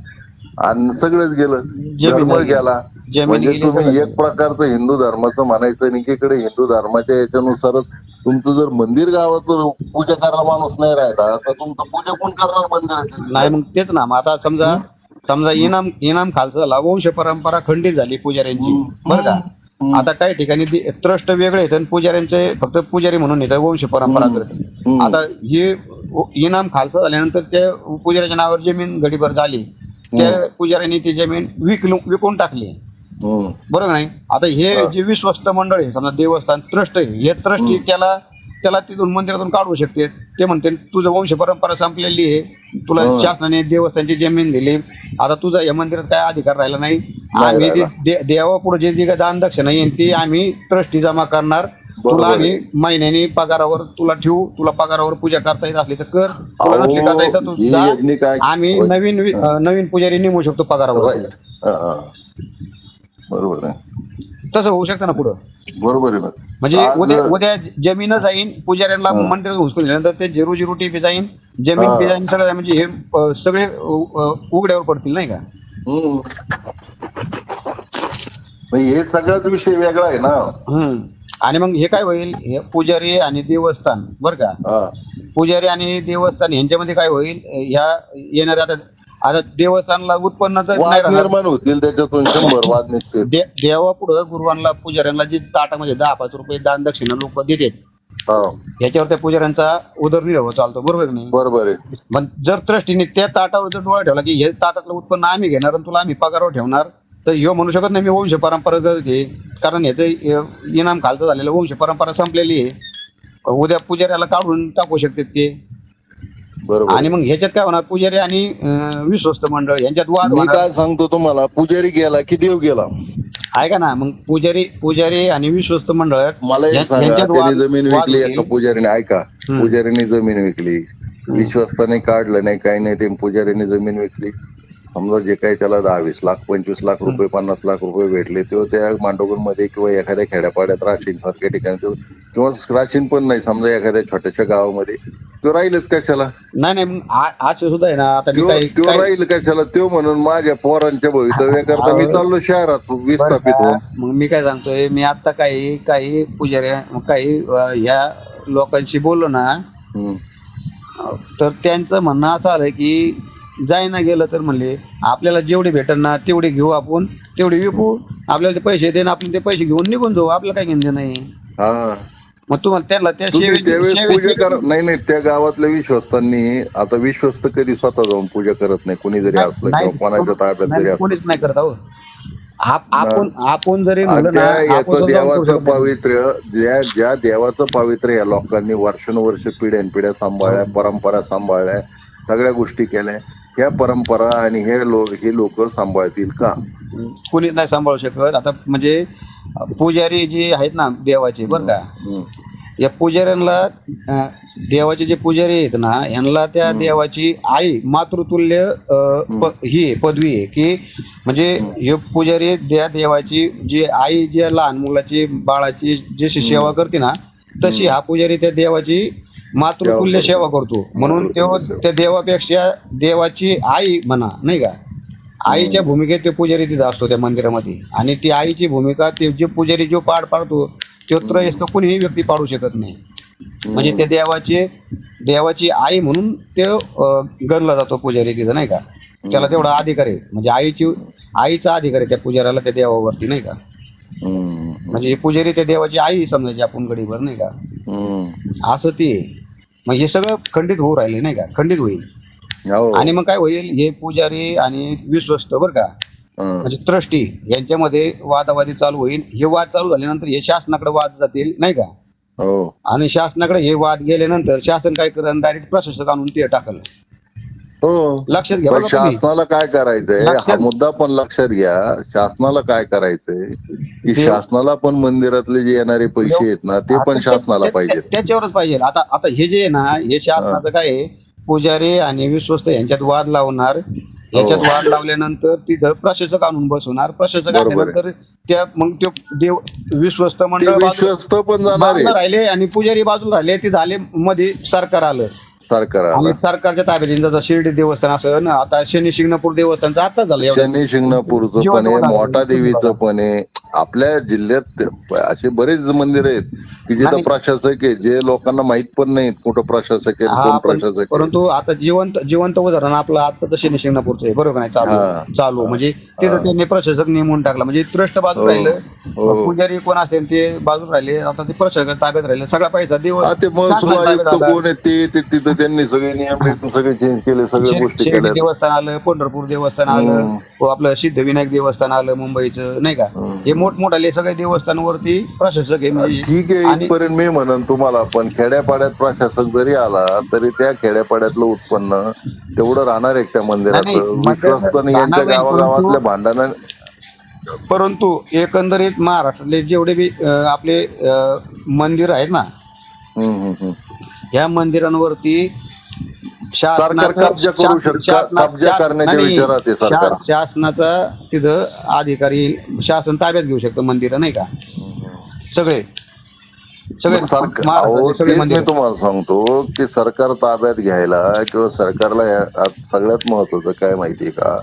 आणि सगळंच गेलं धर्म गेला. म्हणजे तुम्ही एक प्रकारचं हिंदू धर्माचं म्हणायचं आणि एकीकडे हिंदू धर्माच्या याच्यानुसारच तुमचं जर मंदिर गावात पूजा करायला माणूस नाही राहिला तर तुमचं पूजा कोण करणार मंदिराची. नाही, मग तेच ना. मग आता समजा इनाम खालसा झाला, वंश परंपरा खंडित झाली पुजाऱ्यांची बरं का. आता काही ठिकाणी ट्रस्ट वेगळे आहेत आणि पुजाऱ्यांचे फक्त पुजारी म्हणून येतात वंश परंपरा करते. आता हे इनाम खालसा झाल्यानंतर त्या पुजाऱ्याच्या नावावर जमीन घडीभर झाली, त्या पुजाऱ्यांनी ती जमीन विकून टाकली बरोबर नाही. आता हे जे विश्वस्त मंडळ आहे समजा देवस्थान ट्रस्ट आहे, हे ट्रस्ट त्याला तिथून मंदिरातून काढू शकते. ते म्हणते तुझं वंश परंपरा संपलेली आहे, तुला शासनाने देवस्थानची जमीन दिली, आता तुझा या मंदिरात काय अधिकार राहिला नाही. आम्ही देवापुढे जे दान दक्षिणा येईल ती आम्ही ट्रस्टी जमा करणार, तुला आम्ही महिन्यानी पगारावर तुला ठेवू, तुला पगारावर पूजा करता येत असली तर कर, तुला नसली करता येत तू जा, आम्ही नवीन पुजारी नेमू शकतो पगारावर. बरोबर आहे, तसं होऊ शकतं ना पुढं. बरोबर आहे. म्हणजे उद्या जमीन जाईन पुजाऱ्यांना मंदिरात घुसकून दिल्यानंतर ते जेरोजी रोटी बी जाईन, जमीन बी जाईन, सगळं म्हणजे हे सगळे उघड्यावर पडतील नाही का. हे सगळाच विषय वेगळा आहे ना. आणि मग हे काय होईल, हे पुजारी आणि देवस्थान बरं का, पुजारी आणि देवस्थान यांच्यामध्ये काय होईल, ह्या येणाऱ्या आता देवस्थानाला उत्पन्नाचं निर्माण होतील त्याच्यातून 100 वाद निघतील. देवापुढं गुरुवांना पुजाऱ्यांना जे ताटामध्ये 10-5 रुपये दान दक्षिणा लोक देतात याच्यावर त्या पुजाऱ्यांचा उदरनिर्वाह चालतो बरोबर नाही. बरोबर आहे. पण जर ट्रस्टीने त्या ताटावर जर डोळा ठेवला की हे ताटातलं उत्पन्न आम्ही घेणार आणि तुला आम्ही पगारावर ठेवणार, तर ह्यो म्हणू शकत नाही मी वंश परंपरा करते, कारण ह्याचं इनाम खालचं झालेलं वंश परंपरा संपलेली आहे, उद्या पुजाऱ्याला काढून टाकू शकतात ते. बरोबर. आणि मग ह्याच्यात काय होणार, पुजारी आणि विश्वस्त मंडळ यांच्यात वाद. मी काय सांगतो तुम्हाला, पुजारी गेला की देव गेला. ऐका ना, मग पुजारी आणि विश्वस्त मंडळ मला एक सांगा, त्यांनी जमीन विकली एका पुजारीने, ऐका, पुजारीने जमीन विकली, विश्वस्ताने काढलं नाही काही नाही, ते पुजारीने जमीन विकली, समजा जे काही त्याला 10-20 लाख 25 लाख रुपये 50 लाख रुपये भेटले ते त्या मांडोगणमध्ये किंवा एखाद्या खेड्यापाड्यात राशीन सारख्या ठिकाणी किंवा राशीन पण नाही समजा एखाद्या छोट्याशा गावामध्ये तो राहीलच कशाला? नाही नाही, मग असं सुद्धा आहे ना, आता मी तो राहील कशाला? तो म्हणून माझ्या पोरांच्या भवितव्याकरता मी चाललो शहरात बरं विस्थापित का, होऊन. मग मी काय सांगतोय, मी आता काही काही पुजाऱ्या काही ह्या लोकांशी बोललो ना, हम्म. तर त्यांचं म्हणणं असं आलं की जायना गेलं तर म्हणले आपल्याला जेवढे भेटल ना तेवढे घेऊ, आपण तेवढे विकू, आपल्याला ते पैसे देणं, आपण ते पैसे घेऊन निघून जाऊ, आपल्याला काय घेणं नाही. हा, मग तुम्हाला त्यांना त्या तुम्ही त्यावेळेस पूजा करा. नाही नाही त्या गावातल्या विश्वस्तांनी, आता विश्वस्त कधी स्वतः जाऊन पूजा करत नाही, कोणी जरी असलं किंवा कोणाच्या ताब्यात जरी कोणीच असलं. नाही करत आहो. आपण जरी म्हणलं ना, त्या आपण याचं सुद्धा जाऊन करू देवाचं शकत नाही. पावित्र्य, ज्या देवाचं पावित्र्य या लोकांनी वर्षानुवर्ष पिढ्यानपिढ्या सांभाळल्या, परंपरा सांभाळल्या, सगळ्या गोष्टी केल्या, ह्या परंपरा आणि हे लोक सांभाळतील का? कोणीच नाही सांभाळू शकत. आता म्हणजे पुजारी जे आहेत ना देवाचे, बरं का, हम्म. या पुजाऱ्यांना देवाचे जे पुजारी आहेत ना, यांना त्या देवाची आई मातृतुल्य ही आहे, पदवी आहे, की म्हणजे हे पुजारी त्या देवाची जी आई ज्या लहान मुलाची बाळाची जशी सेवा करते ना, तशी हा पुजारी त्या देवाची मातृतुल्य सेवा करतो. म्हणून तो त्या देवापेक्षा देवाची आई म्हणा, नाही का, आईच्या भूमिकेत ते पुजारी तिथं असतो त्या मंदिरामध्ये. आणि ती आईची भूमिका ते जे पुजारी जो पार पाडतो तो त्रयस्थ कोणीही व्यक्ती पाडू शकत नाही. म्हणजे त्या देवाची आई म्हणून ते गणला जातो पुजारी तिथं, नाही का. त्याला तेवढा अधिकार आहे, म्हणजे आईचा अधिकार आहे त्या पुजाऱ्याला त्या देवावरती, नाही का. म्हणजे पुजारी त्या देवाची आई समजायची आपण गडीभर, नाही का. असं ते मग हे सगळं खंडित होऊ राहिले, नाही का, खंडित होईल. आणि मग काय होईल, हे पुजारी आणि विश्वस्त, बरं का, म्हणजे ट्रस्टी यांच्यामध्ये वादावादी चालू होईल. हे वाद चालू झाल्यानंतर हे शासनाकडे वाद जातील, नाही का. आणि शासनाकडे हे वाद गेल्यानंतर शासन काय करेल, डायरेक्ट प्रशासक आणून ते टाकल. लक्षात घ्या. शासनाला काय करायचंय हा मुद्दा पण लक्षात घ्या. शासनाला काय करायचंय की शासनाला पण मंदिरातले जे येणारे पैसे आहेत ना, ते पण शासनाला पाहिजे, त्याच्यावरच पाहिजे. आता हे जे आहे ना, हे शासनाचं काय आहे, पुजारी आणि विश्वस्त यांच्यात वाद लावणार, याच्यात वाद लावल्यानंतर तिथं प्रशासक आणून बसवणार. प्रशासक आल्यानंतर त्या मग ते देव विश्वस्त मंडळ विश्वस्त पण बाजूला राहिले आणि पुजारी बाजूला राहिले. ते झाले मध्ये सरकार आलं. आणि सरकारच्या ताब्यात जसं शिर्डी देवस्थान असं ना, आता शनी शिंगणापूर देवस्थानचं आता झालं. शनी शिंगणापूरचं पण आहे, मोठा देवीचं पण आहे. आपल्या जिल्ह्यात असे बरेच मंदिर आहेत की जिथं प्रशासक आहे, जे लोकांना माहित पण नाही कुठं प्रशासक आहे, कोण प्रशासक आहे. परंतु आता जिवंत उदाहरण आपलं आता तर शनी शिंगणापूरचं आहे, बरोबर नाही, चालू म्हणजे तिथं त्यांनी प्रशासक नेमून टाकला. म्हणजे ट्रस्ट बाजू राहिलं, पुजारी कोण असेल ते बाजू राहिले, आता ते प्रशासक ताब्यात राहिले. सगळा पैसा कोण आहे ते तिथं त्यांनी सगळे नियम सगळे चेंज केले, सगळ्या गोष्टी केल्या. देवस्थान आलं, पंढरपूर देवस्थान आलं, आपलं सिद्धविनायक देवस्थान आलं मुंबईचं, नाही का. हे मोठमोठाले सगळे देवस्थानावरती प्रशासक आहे. म्हणजे ठीक आहे, इथपर्यंत मी म्हणन तुम्हाला. पण खेड्यापाड्यात प्रशासक जरी आला तरी त्या खेड्यापाड्यातलं उत्पन्न तेवढं राहणार आहे त्या मंदिराचं. विश्वस्त यांच्या गावागावातल्या भांडणं. परंतु एकंदरीत महाराष्ट्रातले जेवढे बी आपले मंदिर आहेत ना, या मंदिरांवरती सरकार कब्जा करू शकतं, कब्जा करण्याच्या विचारात आहे सरकार. शासनाचा तिथं अधिकारी शासन ताब्यात घेऊ शकतं मंदिर, नाही का. सगळे मी तुम्हाला सांगतो की सरकार ताब्यात घ्यायला किंवा सरकारला सगळ्यात महत्वाचं काय माहितीये का,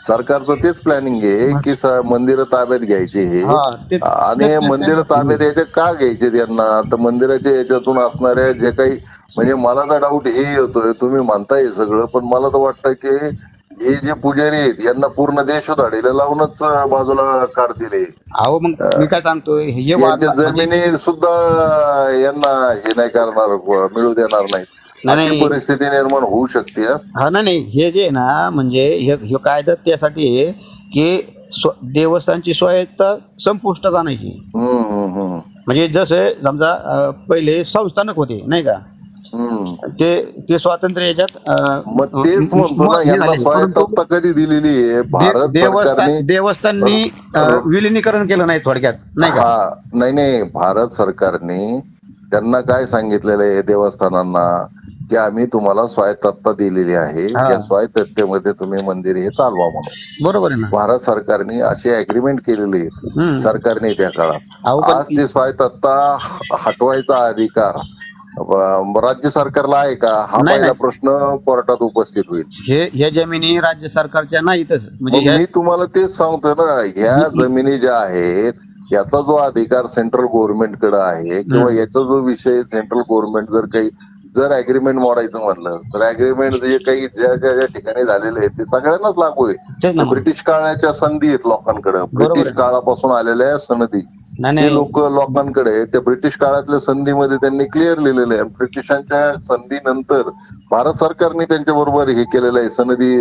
सरकारचं तेच प्लॅनिंग आहे की मंदिरं ताब्यात घ्यायचे हे. आणि मंदिरं ताब्यात यायचे का घ्यायचे त्यांना, तर मंदिराच्या याच्यातून असणाऱ्या जे काही, म्हणजे मला तर डाऊट हे येतोय, तुम्ही म्हणताय सगळं, पण मला तर वाटतं की हे जे पुजारी आहेत यांना पूर्ण देशोधाडीला लावूनच बाजूला काढतील. अहो मग मी काय सांगतोय, जमिनी सुद्धा यांना हे नाही करणार, मिळू देणार नाही. अशी परिस्थिती निर्माण होऊ शकते. नाही, हे जे ना, म्हणजे हे कायदा त्यासाठी आहे की देवस्थानची स्वायत्ता संपुष्टात आणायची. म्हणजे जसे समजा पहिले संस्थानक होते, नाही का, ते स्वातंत्र्य याच्यात. मग तेच म्हणतो ना, यांना स्वायत्तता कधी दिलेली आहे भारत सरकारने. देवस्थाननी विलिनीकरण केलं नाही थोडक्यात, नाही का. नाही, भारत सरकारने त्यांना काय सांगितलेलं आहे देवस्थानांना की आम्ही तुम्हाला स्वायत्तता दिलेली आहे, या स्वायत्ततेमध्ये तुम्ही मंदिर हे चालवा म्हणून. बरोबर आहे ना. भारत सरकारने अशी अग्रीमेंट केलेली आहे सरकारने त्या काळात. आज ती स्वायत्तता हटवायचा अधिकार राज्य सरकारला आहे का हा नाही, पहिला नाही. प्रश्न कोर्टात उपस्थित होईल. हे जमिनी राज्य सरकारच्या नाहीतच म्हणजे मग मी तुम्हाला तेच सांगतो ना, ह्या जमिनी ज्या आहेत याचा जो अधिकार सेंट्रल गव्हर्नमेंटकडे आहे किंवा याचा जो विषय सेंट्रल गव्हर्नमेंट जर अग्रीमेंट मोडायचं म्हणलं तर अग्रीमेंट जे काही ज्या ठिकाणी झालेले आहेत ते सगळ्यांनाच लागू आहे. तेच ना. ब्रिटिश काळाच्या संधी आहेत लोकांकडे, बरोबर ब्रिटिश आहे. काळापासून आलेल्या सनदी नाही ते नाही लोकांकडे त्या ब्रिटिश काळातल्या संधीमध्ये त्यांनी क्लिअर लिहिलेले आहे. ब्रिटिशांच्या संधीनंतर भारत सरकारने त्यांच्या बरोबर हे केलेलं आहे, सनदी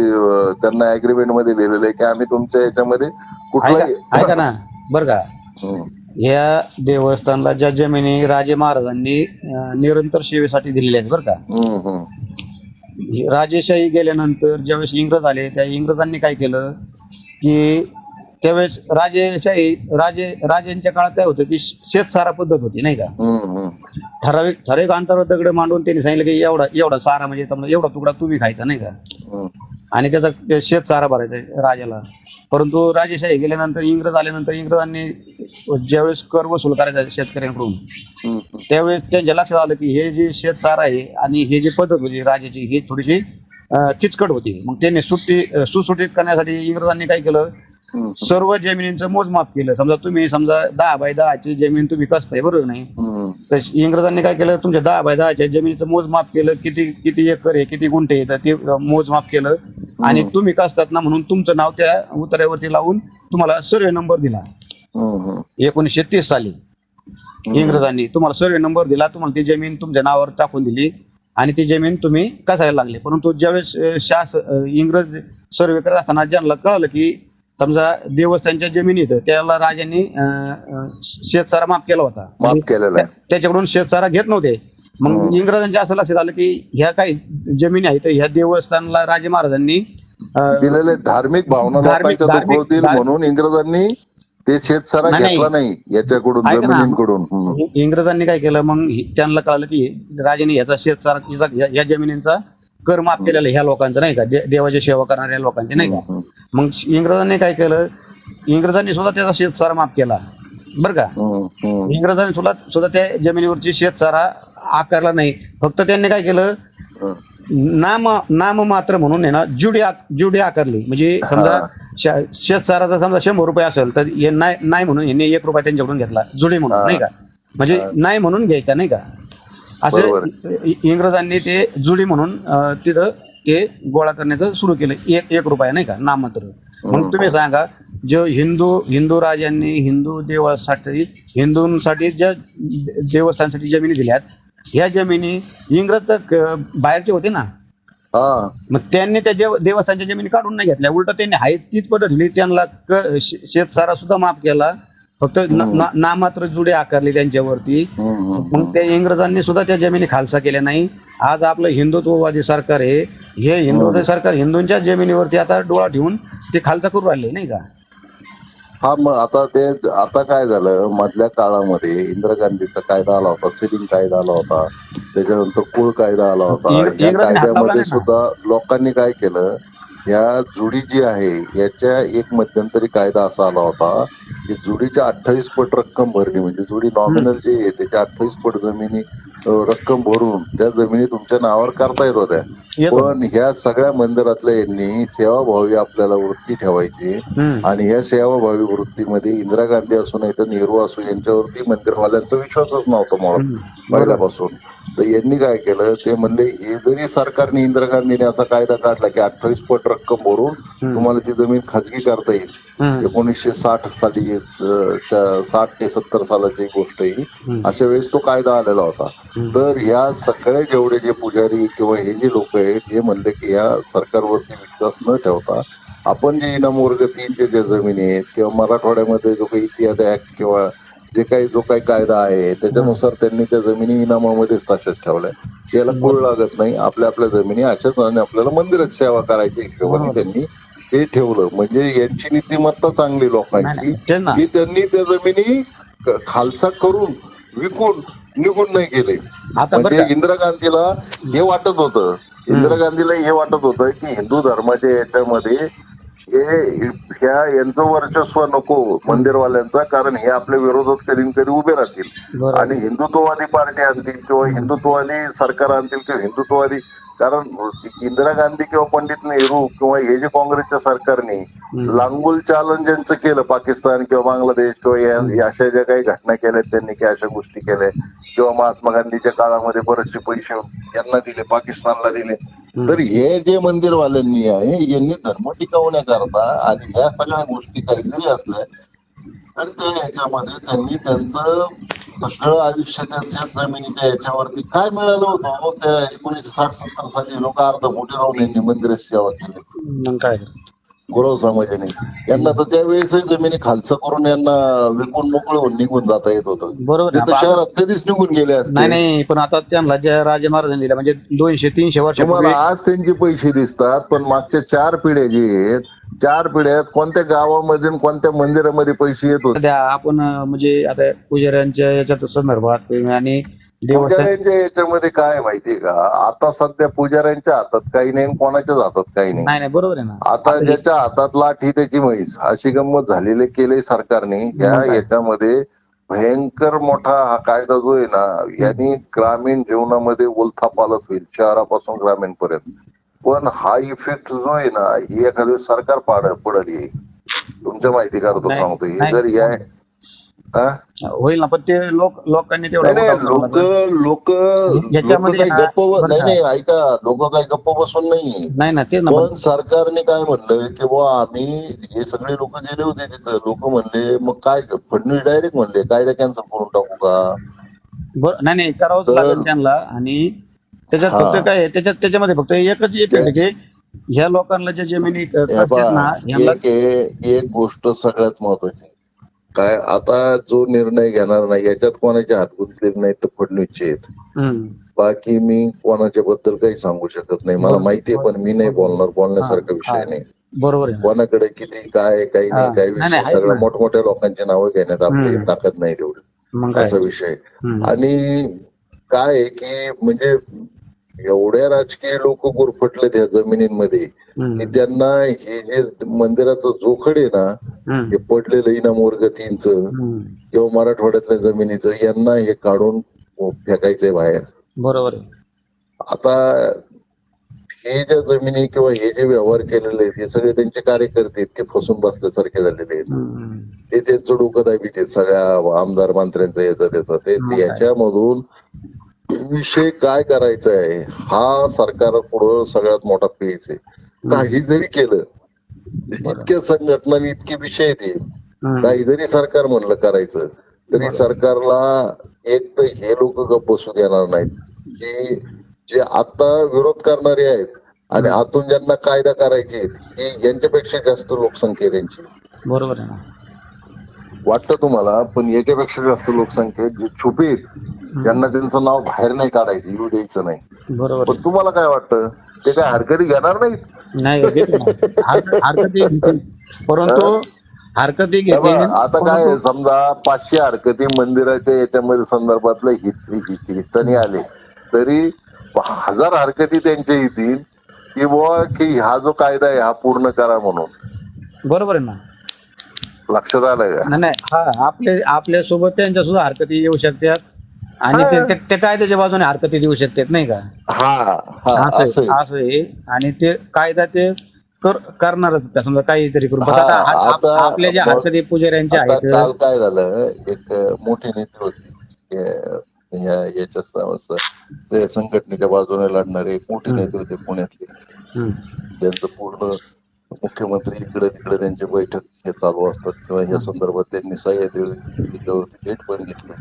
त्यांना अग्रीमेंट मध्ये लिहिलेलं आहे की आम्ही तुमच्या याच्यामध्ये कुठलाही ऐका ना बरं का, हम्म, या देवस्थानला ज्या जमिनी राजे महाराजांनी निरंतर सेवेसाठी दिलेल्या आहेत बरं का, हम्म, हम्म, राजेशाही गेल्यानंतर ज्यावेळेस इंग्रज आले त्या इंग्रजांनी काय केलं की त्यावेळेस राजांच्या काळात काय होतं की शेतसारा पद्धत होती नाही का. हम्म, हम्म, ठराविक अंतरावर दगड मांडून त्यांनी सांगितलं की एवढा सारा म्हणजे समजा एवढा तुकडा तुम्ही खायचा नाही का, हम्म. आणि त्याचा शेतसारा भरायचा राजाला. परंतु राजेशाही गेल्यानंतर इंग्रज आल्यानंतर इंग्रजांनी ज्यावेळेस कर वसूल करायचा शेतकऱ्यांकडून त्यावेळेस त्यांच्या लक्षात आलं की हे जे शेतसारा आहे आणि हे जी पद्धत होती राजाची ही थोडीशी किचकट होती. मग त्यांनी सुटसुटीत करण्यासाठी इंग्रजांनी काय केलं, सर्व जमिनींचं मोजमाप केलं. समजा 10x10ची जमीन तुम्ही कसताय बरोबर नाही, तर इंग्रजांनी काय केलं, तुमच्या 10x10च्या जमिनीचं मोजमाप केलं, किती एकर आहे किती गुंठे आहे तर ते मोजमाप केलं आणि तुम्ही कसतात ना म्हणून तुमचं नाव त्या उतार्यावरती लावून तुम्हाला सर्वे नंबर दिला. 1930 साली इंग्रजांनी तुम्हाला सर्वे नंबर दिला, तुम्हाला ती जमीन तुमच्या नावावर टाकून दिली आणि ती जमीन तुम्ही कसायला लागले. परंतु ज्यावेळेस इंग्रज सर्वे करत असताना ज्यांना कळलं की समजा देवस्थानच्या जमिनी त्याला राजांनी शेतसारा माफ केला होता, त्याच्याकडून शेतसारा घेत नव्हते. मग इंग्रजांच्या असं लक्षात आलं की ह्या काही जमिनी आहेत ह्या देवस्थानला राजे महाराजांनी दिलेले धार्मिक भावना लोकांच्या दुखवतील म्हणून इंग्रजांनी ते शेतसारा घेतला नाही याच्याकडून जमिनींकडून. इंग्रजांनी काय केलं, मग त्यांना कळलं की राजांनी याचा शेतसारा या जमिनींचा कर माफ केलेला ह्या लोकांचं नाही का, देवाची सेवा करणाऱ्या लोकांचे नाही का. मग इंग्रजांनी काय केलं, इंग्रजांनी सुद्धा त्याचा शेतसारा माफ केला बरं का. इंग्रजांनी सुद्धा त्या जमिनीवरची शेतसारा आकारला नाही, फक्त त्यांनी काय केलं, नाम मात्र म्हणून आहे ना जुडी आकारली. म्हणजे समजा शेतसाराचा समजा 100 रुपये असेल तर नाही म्हणून यांनी 1 रुपया त्यांच्याकडून घेतला जुडी म्हणून नाही का, म्हणजे नाही म्हणून घ्यायचा नाही का, असे इंग्रजांनी ते जुडी म्हणून तिथं ते गोळा करण्याचं सुरू केलं. 1 रुपया नाही का नाममात्र. मग तुम्ही सांगा, जो हिंदू राजांनी हिंदूंसाठी ज्या देवस्थानसाठी जमिनी दिल्यात ह्या जमिनी इंग्रज तर बाहेरचे होते ना, मग त्यांनी त्या देवस्थानच्या जमिनी काढून नाही घेतल्या, उलट त्यांनी आहे तीच पद्धत दिली, त्यांना शेतसारा सुद्धा माफ केला, फक्त नामात्र जुडे आकारले त्यांच्यावरती. मग त्या इंग्रजांनी सुद्धा त्या जमिनी खालसा केल्या नाही. आज आपलं हिंदुत्ववादी सरकार आहे, हे हिंदुत्ववादी सरकार हिंदूंच्या जमिनीवरती आता डोळा ठेवून ते खालसा करून राहिले नाही का. हा, मग आता काय झालं, मधल्या काळामध्ये इंदिरा गांधीचा कायदा आला होता, सिलिंग कायदा आला होता, त्याच्यानंतर कुळ कायदा आला होता. या कायद्यामध्ये सुद्धा लोकांनी काय केलं, या जुडी जी आहे याच्या एक मध्यंतरी कायदा असा आला होता की जुडीच्या 28 पट रक्कम भरली, म्हणजे जुडी नॉमिनल जे आहे त्याच्या 28 पट जमिनी रक्कम भरून त्या जमिनी तुमच्या नावावर करता येत होत्या. पण ह्या सगळ्या मंदिरातल्या यांनी सेवाभावी आपल्याला वृत्ती ठेवायची आणि ह्या सेवाभावी वृत्तीमध्ये इंदिरा गांधी असू नाही तर नेहरू असू यांच्यावरती मंदिरवाल्यांचा विश्वासच नव्हता मुळात पहिल्यापासून. तर यांनी काय केलं, ते म्हणले हे जरी सरकारने इंदिरा गांधीने असा कायदा काढला की 28 पट रक्कम भरून तुम्हाला ती जमीन खाजगी करता येईल, 1960 साली 60 ते 70 सालाची गोष्ट ही, अशा वेळेस तो कायदा आलेला होता. तर ह्या सगळे जेवढे जे पुजारी किंवा हे जे लोक आहेत हे म्हणले की या सरकारवरती विश्वास न ठेवता आपण जे इनाम वर्ग 3चे जे जमिनी आहेत किंवा मराठवाड्यामध्ये जो काही इतिहास ऍक्ट किंवा जो काही कायदा आहे त्याच्यानुसार त्यांनी त्या जमिनी इनामामध्येच तशाच ठेवल्या, त्याला कुळ लागत नाही, आपल्या जमिनी अशाच आणि आपल्याला मंदिरात सेवा करायची हिशोबाने त्यांनी हे ठेवलं. म्हणजे यांची नीतिमत्ता चांगली लोकांची की त्यांनी त्या जमिनी खालसा करून विकून निघून नाही गेले. म्हणजे इंदिरा गांधीला हे वाटत होतं की हिंदू धर्माच्या याच्यामध्ये यांचं वर्चस्व नको मंदिरवाल्यांचा, कारण हे आपल्या विरोधात कधी न कधी उभे राहतील बरोबर. आणि हिंदुत्ववादी पार्टी आणतील किंवा हिंदुत्ववादी सरकार आणतील किंवा हिंदुत्ववादी, कारण इंदिरा गांधी किंवा पंडित नेहरू किंवा हे जे काँग्रेसच्या सरकारने लांगुल चालन ज्यांचं केलं, पाकिस्तान किंवा बांगलादेश किंवा अशा ज्या काही घटना केल्या त्यांनी, की अशा गोष्टी केल्या किंवा महात्मा गांधीच्या काळामध्ये बरेचसे पैसे यांना दिले, पाकिस्तानला दिले, तर हे जे मंदिरवाल्यांनी आहे यांनी धर्म टिकवण्याकरता आणि ह्या सगळ्या गोष्टी काहीतरी असल्या तर त्या ह्याच्यामध्ये त्यांनी त्यांचं सगळं आयुष्य त्या शेत जमिनीच्या याच्यावरती काय मिळालं होतं, त्या 1960-70 साली लोक अर्ध मोठे राहून यांनी मंदिराची सेवा केली मग काय गुरव समाजाने. यांना तर त्यावेळेस जमिनी खालचं करून यांना विकून मोकळे होऊन निघून जाता येत होतं. बरोबर ते आहे. तर शहरात कधीच निघून गेले असते. नाही नाही, पण आता त्यांना ज्या राजे महाराजांनी दिल्या म्हणजे 200-300 तुम्हाला वर्षापूर्वी आज त्यांचे पैसे दिसतात, पण मागच्या 4 पिढ्या जे आहेत, 4 पिढ्यात कोणत्या गावामध्ये आणि कोणत्या मंदिरामध्ये पैसे येत होते? सध्या आपण म्हणजे आता पुजाऱ्यांच्या याच्यात संदर्भात आणि देवस्थान पुजाऱ्यांच्या याच्यामध्ये काय माहितीये का, आता सध्या पुजाऱ्यांच्या हातात काही नाही आणि कोणाच्याच हातात काही नाही. नाही नाही, बरोबर आहे ना. आता ज्याच्या हातात लाठी त्याची म्हैस, अशी गंमत झालेली केली सरकारने. याच्यामध्ये भयंकर मोठा हा कायदा जो आहे ना, यांनी ग्रामीण जीवनामध्ये उलथापालथ होईल, शहरापासून ग्रामीण पर्यंत. पण हा इफेक्ट जो आहे ना, ही एखाद्या सरकार पडल येईल तुमच्या माहिती करतो सांगतो. हे जर या होईल ना, पण ते लोकांनी नाही लोक याच्यामध्ये काही गप्प नाही नाही ऐका, लोक काही गप्प बसून नाही ना, ते पण सरकारने काय म्हणलं की बुवा आम्ही, हे सगळे लोक गेले होते तिथं, लोक म्हणले मग काय, फडणवीस डायरेक्ट म्हणले कायदा कॅन्सल करून टाकू का? नाही करावंच लागेल त्यांना. आणि त्याच्यात फक्त काय आहे, त्याच्यामध्ये फक्त एकच येते की ह्या लोकांना ज्या जमिनी एक गोष्ट सगळ्यात महत्वाची काय, आता जो निर्णय घेणार नाही याच्यात कोणाचे हात गुंतलेले नाहीत तर फडणवीसचे आहेत. बाकी मी कोणाच्या बद्दल काही सांगू शकत नाही, मला माहितीये, पण मी नाही बोलणार, बोलण्यासारखा विषय नाही. बरोबर आहे. कोणाकडे किती काय काही नाही, काही विषय सगळ्या मोठमोठ्या लोकांची नावं घेण्यात आपली ताकद नाही तेवढी, असा विषय. आणि काय आहे की म्हणजे एवढ्या राजकीय लोक गुरफटले त्या जमिनींमध्ये की त्यांना हे जे मंदिराचं जोखड आहे ना, हे पडलेलं इनामोर गतींचं किंवा मराठवाड्यातल्या जमिनीचं, यांना हे काढून फेकायचंय बाहेर. बरोबर आहे. आता हे ज्या जमिनी किंवा हे जे व्यवहार केलेले आहेत हे सगळे त्यांचे कार्यकर्ते ते फसून बसल्यासारखे झालेले आहेत. ते त्यांचं डोकं दाबीत आहेत, सगळ्या आमदार मंत्र्यांचं याचं त्याचं. ते याच्यामधून विषय काय करायचा आहे हा सरकार पुढं सगळ्यात मोठा पेच आहे. काही जरी केलं, इतक्या संघटना इतके विषय आहेत, काही जरी सरकार म्हणलं करायचं तरी सरकारला एक तर हे लोक गप्प बसू देणार नाहीत, की जे आता विरोध करणारे आहेत आणि आतून ज्यांना कायदा करायचे आहेत हे यांच्यापेक्षा जास्त लोकसंख्या आहे त्यांची. बरोबर आहे ना, वाटतं तुम्हाला, पण याच्यापेक्षा जास्त लोकसंख्या जे छुपे आहेत, ज्यांना त्यांचं नाव बाहेर नाही काढायचं, येऊ द्यायचं नाही. बरोबर. पण तुम्हाला काय वाटतं, ते काय हरकती घेणार नाहीत? नाही हरकती, परंतु हरकती घेते. आता काय समजा 500 हरकती मंदिराच्या याच्यामध्ये संदर्भातल्या हिताने आले तरी 1000 हरकती त्यांच्या येतील की बुवा की हा जो कायदा आहे हा पूर्ण करा म्हणून. बरोबर आहे ना, लक्षात आलं का? नाही हा आपल्या सोबत त्यांच्या सुद्धा हरकती येऊ शकतात आणि ते कायद्याच्या बाजूने हरकती देऊ शकतात, नाही का? असं आहे. आणि ते कायदा ते करणारच का, समजा काहीतरी करून. आपल्या ज्या हरकती पुजाऱ्यांच्या आहेत, काल काय झालं, एक मोठे नेते होते याच्या संघटनेच्या बाजूने लढणारे एक मोठे नेते होते पुण्यातले, ज्यांचं पूर्ण मुख्यमंत्री इकडे तिकडे त्यांची बैठक हे चालू असतात किंवा या संदर्भात त्यांनी सह्याद्रीवरती भेट पण घेतली.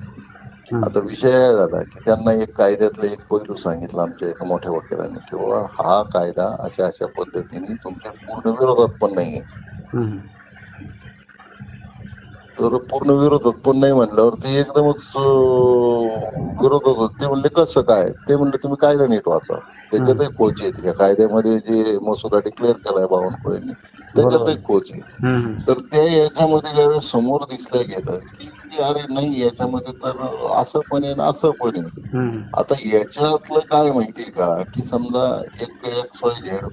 आता विषय काय झाला की त्यांना एक कायद्यातलं एक पैलू सांगितलं आमच्या एका मोठ्या वकिलांनी की बाबा हा कायदा अशा पद्धतीने तुमच्या पूर्ण विरोधात पण नाहीये. तर पूर्ण विरोधात पण नाही म्हणल्यावर ते एकदमच विरोधात होत. ते म्हणले कसं काय, ते म्हणले तुम्ही कायदा नीट वाचा, त्याच्यातही खोच आहेत. या कायद्यामध्ये जे मसुदा डिक्लेअर केलाय बावनकुळेंनी त्याच्यातही खोच आहे. तर ते याच्यामध्ये ज्यावेळेस समोर दिसलं गेलं की अरे नाही याच्यामध्ये तर असं पण आहे ना असं पण आहे. आता याच्यातलं काय माहितीये का की समजा एक XYZ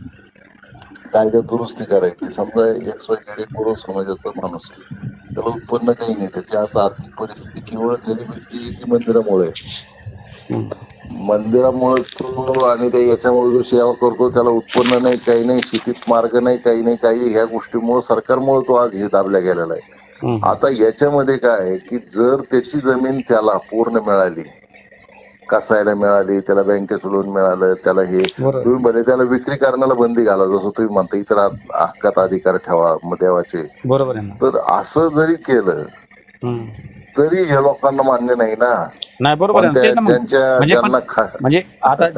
कायदा दुरुस्ती करायची. समजा गुरव समाजाचा माणूस आहे, त्याला उत्पन्न काही नाही, त्याची आज आर्थिक परिस्थिती केवळ गरिबीची ती मंदिरामुळे आहे. मंदिरामुळे तो आणि ते याच्यामुळे जो सेवा करतो त्याला उत्पन्न नाही, काही नाही, शेतीत मार्ग नाही, काही नाही, काही ह्या गोष्टीमुळे सरकारमुळे तो आज हे दाबल्या गेलेला आहे. आता याच्यामध्ये काय आहे की जर त्याची जमीन त्याला पूर्ण मिळाली, कसायला मिळाली, त्याला बँकेचं लोन मिळालं, त्याला हे बरोबर तुम्ही म्हणे त्याला विक्री करण्याला बंदी घाला, जसं तुम्ही म्हणता इतर हक्कात अधिकार ठेवा मग देवाचे. बरोबर आहे ना. तर असं जरी केलं हम्म. तरी हे लोकांना मान्य नाही ना. नाही बरोबर पण आहे ना. तेच ना मग. म्हणजे पण ज्यांना म्हणजे आता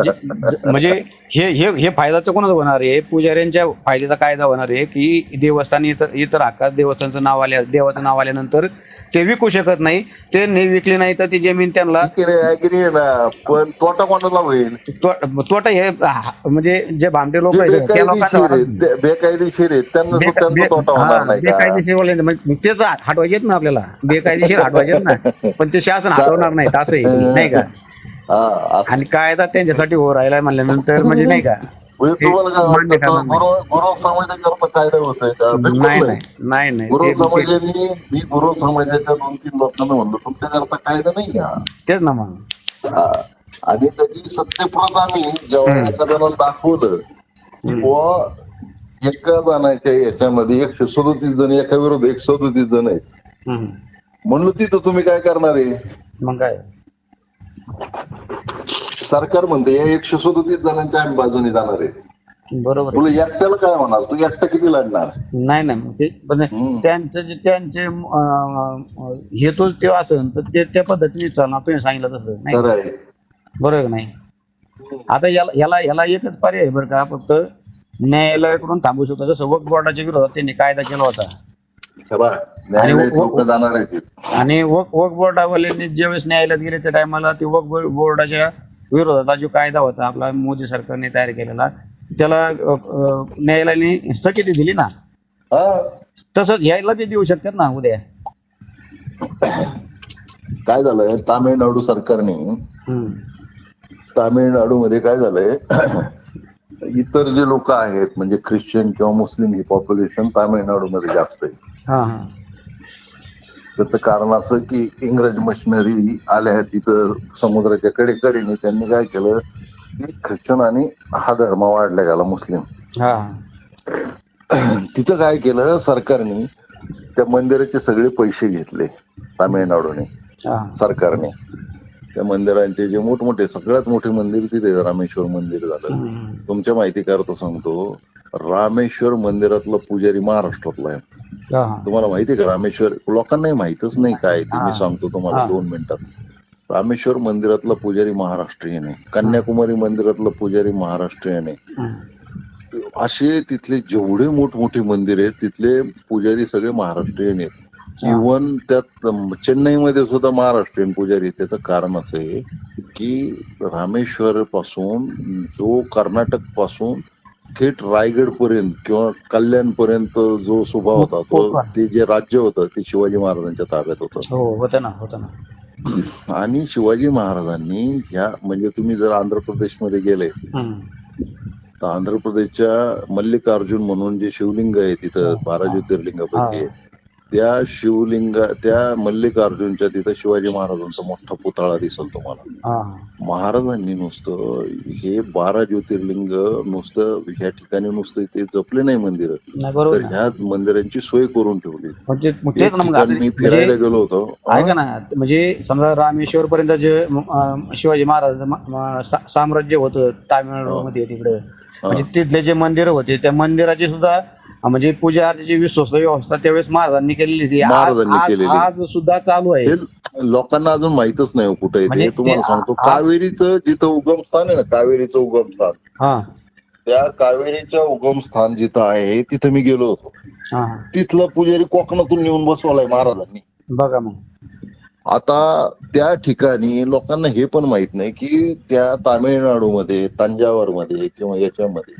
म्हणजे हे फायदा तर कोणाचा होणार आहे? पुजाऱ्यांच्या फायद्याचा कायदा होणार आहे की देवस्थान इतर हक्कात देवस्थानचं नाव देवाचं नाव आल्यानंतर ते विकू शकत नाही. ते नाही विकली नाही तर ती जमीन त्यांना ऍग्री आहे ना, पण तोटा कोणाला होईल? तोटा हे म्हणजे जे भामटे लोक जे आहेत त्या लोकांना बेकायदेशीर आहेत त्यांना त्यांचा तोटा होणार नाही का? बेकायदेशीर वाले मग तेच हटवायचेत ना आपल्याला, बेकायदेशीर हटवायचेत ना, पण ते शासन हटवणार नाही असं आहे नाही का? हा, आणि कायदा त्यांच्यासाठी हो राहिला म्हणल्यानंतर म्हणजे नाही का म्हणजे ते तुम्हाला काय मान्य वाटतं, करणार नाही. गुरव समाजाकरता कायदा होतोय का? बिलकुल नाही नाही. नाही नाही नाही गुरव ते समाजाने, मी गुरव समाजाच्या 2-3 लोकांना म्हणलो तुमच्याकरता कायदा नाही हा. तेच ना मग. हा. आणि त्याची सत्यप्रत आम्ही जेव्हा एखाद्याला दाखवलं की बुवा एका जणाच्या याच्यामध्ये 137 जण, एका विरोध 137 जण आहेत, म्हणलो तिथं तुम्ही काय करणार आहे? मग काय सरकार म्हणते या 137 जणांच्या आम्ही बाजूने जाणार आहे. बरोबर आहे. तुला एकट्याला काय होणार? तू एकटा किती लढणार? नाही नाही मग ते त्यांचं जे त्यांचे हेतू ते असेल तर ते त्या पद्धतीने चालणार तुम्ही सांगितलं तसं नाही. खरं आहे. बरोबर आहे नाही. आता याला एकच पर्याय आहे बरं का, फक्त न्यायालयाकडून थांबू शकतो. जसं वक्फ बोर्डाच्या विरोधात त्यांनी कायदा केला होता न्यायालयात लोक जाणार आहेत आणि वक्फ बोर्डावाल्यांनी ज्यावेळेस न्यायालयात गेले त्या टायमाला ते वक्फ बोर्डाच्या विरोधात जो कायदा होता आपला मोदी सरकारने तयार केलेला, त्याला न्यायालयाने स्थगिती दिली ना. तसंच यायला बी देऊ शकतात ना उद्या. काय झालंय तामिळनाडू सरकारने, तामिळनाडूमध्ये काय झालंय, इतर जे लोक आहेत म्हणजे ख्रिश्चन किंवा मुस्लिम ही पॉप्युलेशन तामिळनाडूमध्ये जास्त आहे. त्याचं कारण असं की इंग्रज मशिनरी आल्या तिथं समुद्राच्या कडेकडेने, त्यांनी काय केलं की ख्रिश्चन आणि हा धर्म वाढला गेला मुस्लिम. तिथं काय केलं सरकारने, त्या मंदिराचे सगळे पैसे घेतले तामिळनाडूने सरकारने. त्या मंदिरांचे जे मोठमोठे, सगळ्यात मोठे मंदिर तिथे रामेश्वर मंदिर झालं. तुमच्या माहिती करता सांगतो, रामेश्वर मंदिरातला पुजारी महाराष्ट्रातला आहे. तुम्हाला माहिती आहे का रामेश्वर? लोकांनाही माहितच नाही काय ते, मी सांगतो तुम्हाला 2 मिनिटात. रामेश्वर मंदिरातला पुजारी महाराष्ट्रीयन आहे, कन्याकुमारी मंदिरातला पुजारी महाराष्ट्रीयन आहे. असे तिथले जेवढे मोठमोठे मंदिर आहेत तिथले पुजारी सगळे महाराष्ट्रीयन आहेत. इव्हन त्यात चेन्नईमध्ये सुद्धा महाराष्ट्रीयन पुजारी. त्याचं कारण असं आहे की रामेश्वर पासून जो कर्नाटक पासून थेट रायगड पर्यंत किंवा कल्याण पर्यंत जो सुभा होता, तो ते जे राज्य होतं ते शिवाजी महाराजांच्या ताब्यात होतं. आणि शिवाजी महाराजांनी ह्या म्हणजे तुम्ही जर आंध्र प्रदेशमध्ये गेले तर आंध्र प्रदेशच्या मल्लिकार्जुन म्हणून जे शिवलिंग आहे तिथं 12 ज्योतिर्लिंगापैकी, त्या मल्लिकार्जुनच्या तिथं शिवाजी महाराजांचा मोठा पुतळा दिसेल तुम्हाला. महाराजांनी नुसतं हे 12 ज्योतिर्लिंग नुसतं ह्या ठिकाणी नुसतं ते जपले नाही मंदिर, तर ह्या मंदिरांची सोय करून ठेवली. मी फिरायला गेलो होतो. ऐका ना, म्हणजे समजा रामेश्वर पर्यंत जे शिवाजी महाराज साम्राज्य होतं तामिळनाडूमध्ये तिकडे, म्हणजे तिथले जे मंदिर होते त्या मंदिराची सुद्धा म्हणजे पूजा अर्चेची विश्वस्त व्यवस्था त्यावेळेस महाराजांनी केलेली आज सुद्धा चालू आहे. लोकांना अजून माहितच नाही कुठे आहे. तुम्हाला सांगतो, कावेरीचं जिथं उगमस्थान आहे ना, कावेरीचं उगमस्थान, त्या कावेरीच्या उगमस्थान जिथं आहे तिथं मी गेलो होतो. तिथला पुजारी कोकणातून नेऊन बसवलाय महाराजांनी. बघा मग, आता त्या ठिकाणी लोकांना हे पण माहित नाही की त्या तामिळनाडूमध्ये, तंजावरमध्ये किंवा याच्यामध्ये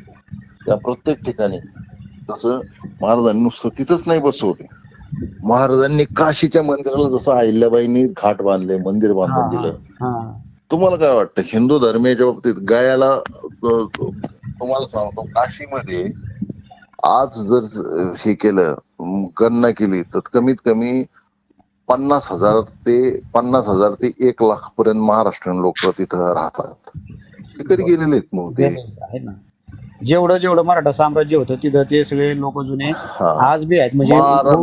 त्या प्रत्येक ठिकाणी तसं महाराजांनी नुसतं तिथंच नाही बसवले. महाराजांनी काशीच्या मंदिराला जसं अहिल्याबाईंनी घाट बांधले, मंदिर बांधून दिलं. तुम्हाला काय वाटतं हिंदू धर्मीयाच्या बाबतीत गयाला, तुम्हाला सांगतो काशीमध्ये आज जर हे केलं, गणना केली तर कमीत कमी 50,000 ते 1,00,000 पर्यंत महाराष्ट्रीयन लोक तिथं राहतात. ते कधी गेलेले आहेत मग ते. आहे ना, जेवढं मराठा साम्राज्य होतं तिथं ते सगळे लोक जुने हा. आज बी आहेत. म्हणजे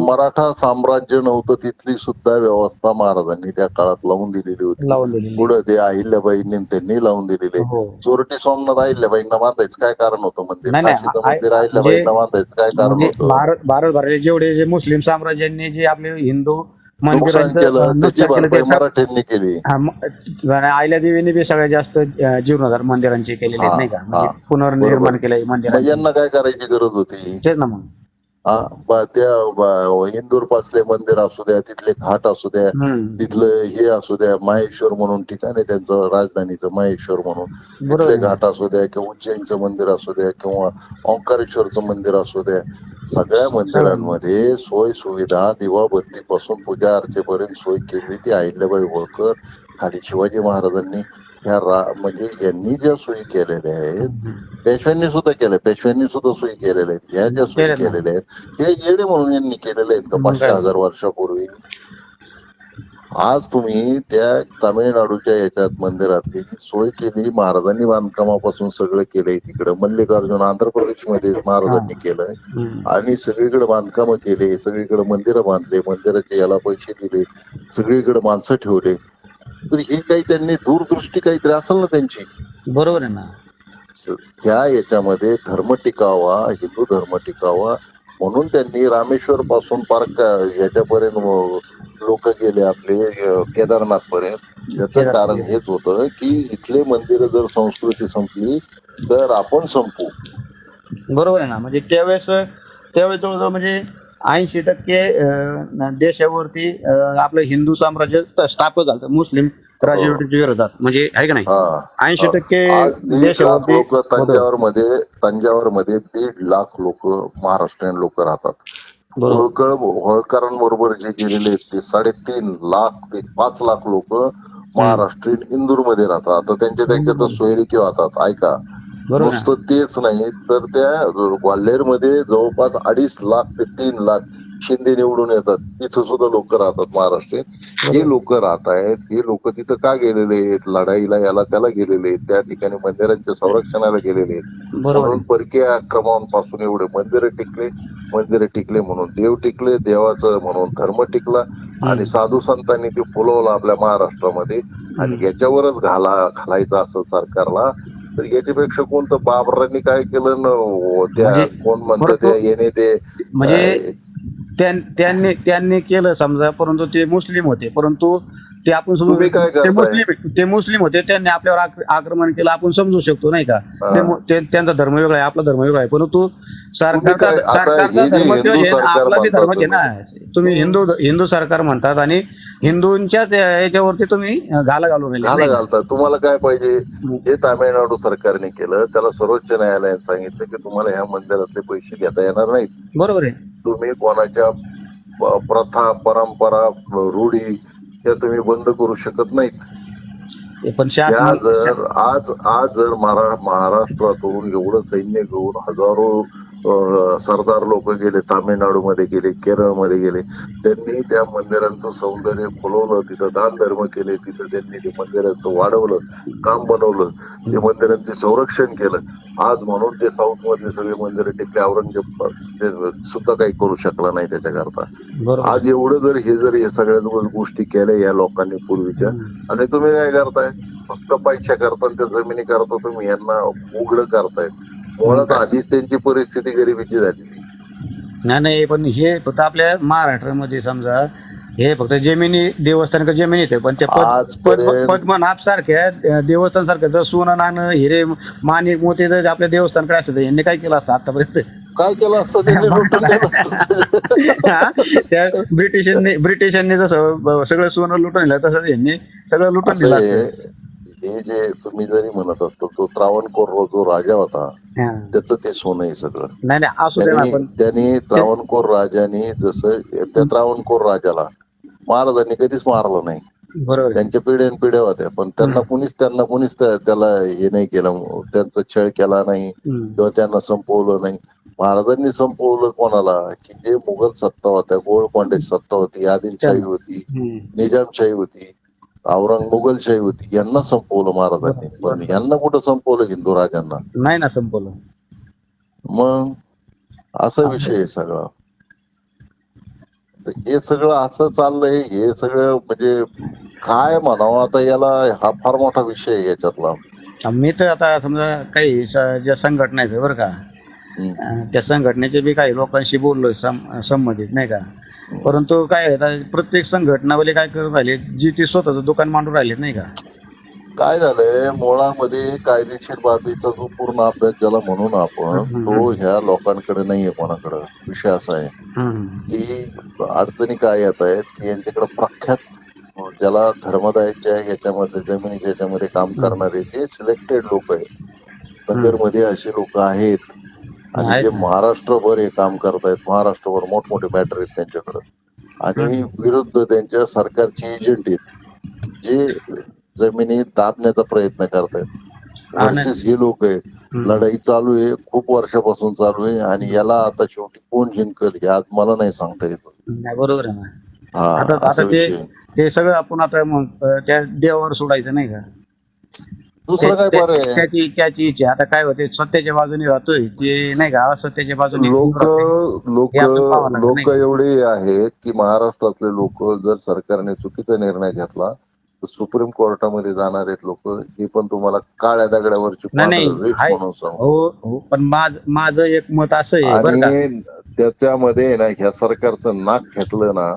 मराठा साम्राज्य नव्हतं तिथली सुद्धा व्यवस्था महाराजांनी त्या काळात लावून दिलेली होती. लावून दिलेली. पुढे ते अहिल्याबाईंनी त्यांनी लावून दिलेले. हो. चोरटी सोमनाथ अहिल्याबाईंना बांधायचं काय कारण होतं मंदिर? नाही, काशीचं मंदिर म्हणजे अहिल्याबाईंना बांधायचं काय कारण म्हणजे होतं? भारतभरातले जेवढे जे मुस्लिम साम्राज्यांनी जे आपले हिंदू नुकसान केलं मंदिरांचं त्याची नुकसान केलं भरपाई ते मराठ्यांनी केली. अहिल्यादेवीने बी सगळ्यात जास्त जीर्णोद्धार मंदिरांचे केलेले आहेत, नाही का? म्हणजे पुनर्निर्माण केलंय मग मंदिरांचे. यांना काय करायची गरज होती? तेच ना मग. इंदूर पासले मंदिर असू द्या, तिथले घाट असू द्या, तिथलं हे असू द्या, माहेश्वर म्हणून ठिकाण आहे त्यांचं राजधानीचं, माहेश्वर म्हणून तिथले बरोबर आहे. घाट असू द्या, किंवा उज्जैनचं मंदिर असू द्या, किंवा ओंकारेश्वरचं मंदिर असू द्या, सगळ्या मंदिरांमध्ये सोय सुविधा दिवाबत्ती पासून पूजा अर्चेपर्यंत सोय केली ती अहिल्याबाई होळकर, खाली शिवाजी महाराजांनी म्हणजे यांनी ज्या सोयी केलेल्या आहेत, पेशव्यांनी सुद्धा केल्या, पेशव्यांनी सुद्धा सोयी केलेल्या आहेत. ह्या ज्या सोयी केलेत ना. केलेल्या आहेत हे येडे म्हणून यांनी केलेले आहेत का मग काय? 500,000 वर्षापूर्वी? आज तुम्ही त्या तामिळनाडूच्या याच्यात मंदिरातली जी सोय केली, महाराजांनी बांधकामापासून सगळं केलंय तिकडं. मल्लिकार्जुन आंध्र प्रदेशमध्ये महाराजांनी केलंय आणि सगळीकडे बांधकामं केले, सगळीकडे मंदिरं बांधले, मंदिराचे याला पैसे दिले, सगळीकडे माणसं ठेवले. तर ही काही त्यांनी दूरदृष्टी काहीतरी असेल ना त्यांची. बरोबर आहे ना. त्या याच्यामध्ये धर्म टिकावा, हिंदू धर्म टिकावा म्हणून त्यांनी रामेश्वर पासून पार याच्यापर्यंत लोक गेले आपले केदारनाथ पर्यंत. याचं कारण हेच होतं की इथले मंदिर जर संस्कृती संपली तर आपण संपू. बरोबर आहे ना. म्हणजे त्यावेळेस जवळजवळ म्हणजे 80% देशावरती आपलं हिंदू साम्राज्य स्थापन झालं मुस्लिम राजवटीच्या विरोधात. म्हणजे आहे का नाही? 80% आज 1.5 लाख देशावरती लोक तंजावर मध्ये 1.5 लाख लोक महाराष्ट्रीयन लोक राहतात. होळकरांबरोबर जे गेलेले आहेत ते 3.5 लाख ते 5 लाख लोक महाराष्ट्रीयन इंदूर मध्ये राहतात. आता त्यांच्या सोयरिकी होतात. ऐका, नुसतं तेच नाही तर त्या ग्वाल्हेरमध्ये जवळपास 2.5 लाख ते 3 लाख शिंदे निवडून येतात, तिथं सुद्धा लोक राहतात महाराष्ट्रीयन. हे लोक राहत आहेत, हे लोक तिथं का गेलेले आहेत? लढाईला याला त्याला गेलेले आहेत, त्या ठिकाणी मंदिरांच्या संरक्षणाला गेलेले आहेत. म्हणून परकीय आक्रमणापासून एवढे मंदिरं टिकले म्हणून देव टिकले, देवाचं म्हणून धर्म टिकला आणि साधू संतांनी ते फुलवलं आपल्या महाराष्ट्रामध्ये. आणि याच्यावरच घालायचं असं सरकारला तर याच्यापेक्षा कोणतं बाबरांनी काय केलं त्या कोण म्हणतं ते येणे ते म्हणजे त्यांनी केलं समजा, परंतु ते मुस्लिम होते. परंतु ते आपण समजू, ते मुस्लिम होते, त्यांनी आपल्यावर आक्रमण केलं आपण समजू शकतो, नाही का? त्यांचा धर्म वेगळा आहे, आपला धर्म वेगळा आहे. परंतु सरकारचा धर्म आपला बी धर्म घे ना. तुम्ही हिंदू सरकार म्हणतात आणि हिंदूंच्याच याच्यावरती तुम्ही घाला घालता. तुम्हाला काय पाहिजे? हे तामिळनाडू सरकारने केलं, त्याला सर्वोच्च न्यायालयाने सांगितलं की तुम्हाला ह्या मंदिरातले पैसे घेता येणार नाहीत. बरोबर आहे. तुम्ही कोणाच्या प्रथा, परंपरा, रूढी त्या तुम्ही बंद करू शकत नाहीत. पण आज जर महाराष्ट्रातून एवढं सैन्य घेऊन हजारो सरदार लोक गेले, तामिळनाडूमध्ये गेले, केरळमध्ये गेले, त्यांनी त्या मंदिरांचं सौंदर्य खुलवलं, तिथं दान धर्म केले, तिथं त्यांनी ते मंदिराचं वाढवलं, काम बनवलं, ते मंदिरांचे संरक्षण केलं. आज म्हणून ते साऊथ मधले सगळे मंदिर टिकले. औरंगजेब सुद्धा काही करू शकला नाही त्याच्याकरता. आज एवढं जर हे सगळ्या गोष्टी केल्या या लोकांनी पूर्वीच्या, आणि तुम्ही काय करताय? फक्त पैसा करता, त्या जमिनी करता, तुम्ही यांना उघड करताय. मुळात आधीच त्यांची परिस्थिती गरिबीची झाली. नाही, पण हे फक्त आपल्या महाराष्ट्रामध्ये समजा हे फक्त जमिनी देवस्थान जमिनी येते, पण ते पद्मनाभ सारख्या देवस्थान सारखं जर सोनं नाणं हिरे माणिक मोती जर आपल्या देवस्थानकडे असतं, यांनी काय केलं असतं आतापर्यंत? काय केलं असतं? त्या ब्रिटिशांनी जसं सगळं सोनं लुटून नेलं तसं यांनी सगळं लुटून दिलं. हे जे तुम्ही जरी म्हणत असतो, तो त्रावणकोर जो राजा होता त्याचं ते सोनं आहे सगळं. त्यांनी त्रावणकोर राजाने जसं त्या त्रावणकोर राजाला महाराजांनी कधीच मारलं नाही. त्यांच्या पिढ्या होत्या, पण त्यांना कुणीच त्याला हे नाही केलं, त्यांचा छळ केला नाही किंवा त्यांना संपवलं नाही. महाराजांनी संपवलं कोणाला, की जे मुघल सत्ता होत्या, गोळकोंडे सत्ता होती, आदिलशाही होती, निजामशाही होती, मुघलशाही होती, यांना संपवलं महाराजांनी. पण यांना कुठं संपवलं हिंदू राजांना? नाही ना संपवलं. मग असा विषय आहे सगळा. तर हे सगळं असं चाललंय, हे सगळं म्हणजे काय म्हणावं आता याला, हा फार मोठा विषय आहे याच्यातला. मी तर आता समजा काही ज्या संघटना आहेत बरं का, त्या संघटनेचे बी काही लोकांशी बोललोय संबंधित नाही का. परंतु काय आहे, आता प्रत्येक संघटनावाले काय करत राहिले, जी ती स्वतःचं दुकान मांडून राहिलेत नाही का. काय झालंय, मुळामध्ये कायदेशीर बाबीचा जो पूर्ण अभ्यास ज्याला म्हणून आपण, तो ह्या लोकांकडे नाहीये कोणाकडे. विषय असा आहे की अडचणी काय येत आहेत, की यांच्याकडे प्रख्यात ज्याला धर्मदायच्या ह्याच्यामध्ये जमिनीच्या ह्याच्यामध्ये काम करणारे जे सिलेक्टेड लोक आहेत, नगरमध्ये असे लोक आहेत आणि जे महाराष्ट्रभर हे काम करतायत, महाराष्ट्रभर मोठमोठे मॅटर आहेत त्यांच्याकडे, आणि विरुद्ध त्यांच्या सरकारचे एजंट आहेत जे जमिनी दाबण्याचा प्रयत्न करतायत वर्सेस ही लोक आहेत. लढाई चालू आहे, खूप वर्षापासून चालू आहे, आणि याला आता शेवटी कोण जिंकल हे आज मला नाही सांगता येत. बरोबर आहे ना. हा, आता ते सगळं आपण आता मग त्या देवावर सोडायचं नाही का. दुसरं काय पर्याय? त्याची इच्छा. आता काय होते, सत्याच्या बाजूने राहतोय ते नाही का, असत्याच्या बाजूने लोक एवढे आहेत की महाराष्ट्रातले लोक जर सरकारने चुकीचा निर्णय घेतला तर सुप्रीम कोर्टामध्ये जाणार आहेत लोक. हे पण तुम्हाला काळ्या दगडावरची म्हणून सांगू. हो, पण माझं एक मत असं आहे बरं का, आणि त्याच्यामध्ये ना ह्या सरकारचं नाक घेतलं ना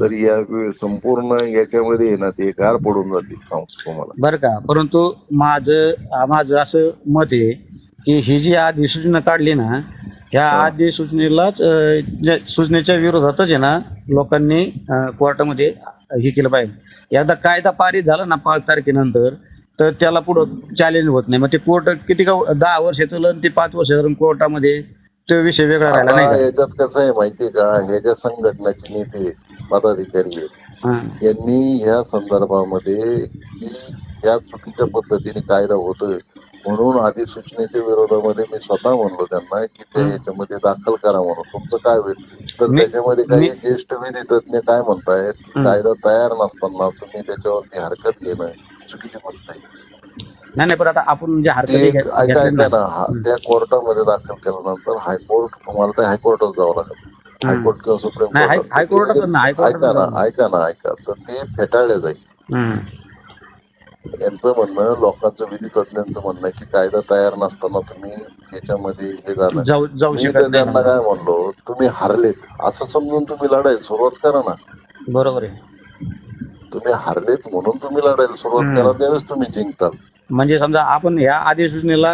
तर या संपूर्ण याच्यामध्ये ना ते गार पडून जातील तुम्हाला बरं का. परंतु माझं असं मत आहे की ही जी अधिसूचना काढली ना, ह्या अधिसूचनेलाच सूचनेच्या विरोधातच आहे ना लोकांनी कोर्टामध्ये हे केलं पाहिजे. एकदा कायदा पारित झाला ना 5 तारखेनंतर, तर त्याला पुढं चॅलेंज होत नाही. मग ते कोर्ट किती का 10 वर्ष चाललं, ते 5 वर्ष चालून कोर्टामध्ये तो विषय वेगळा राहिला नाही का. याच्यात कसं आहे माहितीये का, ह्या ज्या संघटनाचे नेते पदाधिकारी आहेत यांनी ह्या संदर्भामध्ये या चुकीच्या पद्धतीने कायदा होतोय म्हणून अधिसूचनेच्या विरोधामध्ये मी स्वतः म्हणलो त्यांना की ते याच्यामध्ये दाखल करा म्हणून. तुमचं काय होईल तर त्याच्यामध्ये काही ज्येष्ठ विधी तज्ञ काय म्हणतायत की कायदा तयार नसताना तुम्ही त्याच्यावरती हरकत घेणं चुकीची गोष्ट आहे. नाही, पण आता आपण जे ऐका ना, त्या कोर्टामध्ये दाखल केल्यानंतर हायकोर्ट, तुम्हाला त्या हायकोर्टात जावं लागेल. हायकोर्ट किंवा सुप्रीम कोर्ट. ऐका तर ते फेटाळले जाईल. यांचं म्हणणं, लोकांचं विधी तज्ञांचं म्हणणं आहे की कायदा तयार नसताना तुम्ही याच्यामध्ये हे झालं. मी त्यांना काय म्हणलो, तुम्ही हरलेत असं समजून तुम्ही लढायला सुरुवात करा ना. बरोबर आहे. तुम्ही हरलेत म्हणून तुम्ही लढायला सुरुवात करा, त्यावेळेस तुम्ही जिंकताल. म्हणजे समजा आपण या अधिसूचनेला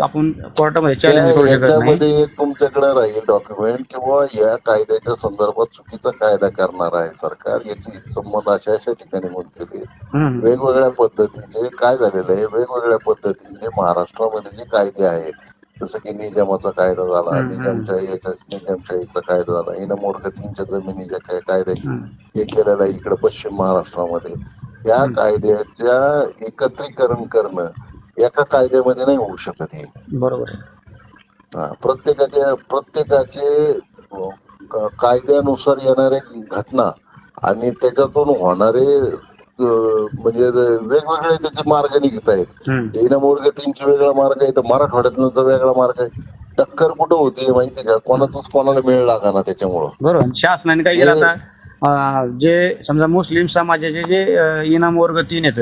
आपण कोर्टामध्ये चॅलेंज करू शकत नाही. याच्यामध्ये तुमच्याकडे राहील डॉक्युमेंट किंवा या कायद्याच्या संदर्भात चुकीचा कायदा करणार आहे सरकार, याची संबंध अशा ठिकाणी केले. वेगवेगळ्या पद्धतीचे काय झालेलं आहे, वेगवेगळ्या पद्धतीने महाराष्ट्रामध्ये जे कायदे आहेत, जसं की निजामाचा कायदा झाला, निजामशाहीचा कायदा झाला, इनामोर्गतींच्या जमिनीच्या काय कायद्याची हे केलेलं आहे इकडे पश्चिम महाराष्ट्रामध्ये. या कायद्याच्या एकत्रीकरण करणं एका कायद्यामध्ये नाही होऊ शकत. हे बरोबर आहे. प्रत्येकाचे कायद्यानुसार येणारे घटना आणि त्याच्यातून होणारे म्हणजे वेगवेगळे त्याचे मार्ग निघत आहेत. इनामोर्गतींचे वेगळा मार्ग आहे तर मराठवाड्यातला वेगळा मार्ग आहे. टक्कर कुठं होती माहिती का, कोणाचाच कोणाला मेळ लागा ना त्याच्यामुळं. बरोबर. शासनाने काय केलं आता, जे समजा मुस्लिम समाजाचे जे इनाम वर्ग 3 येत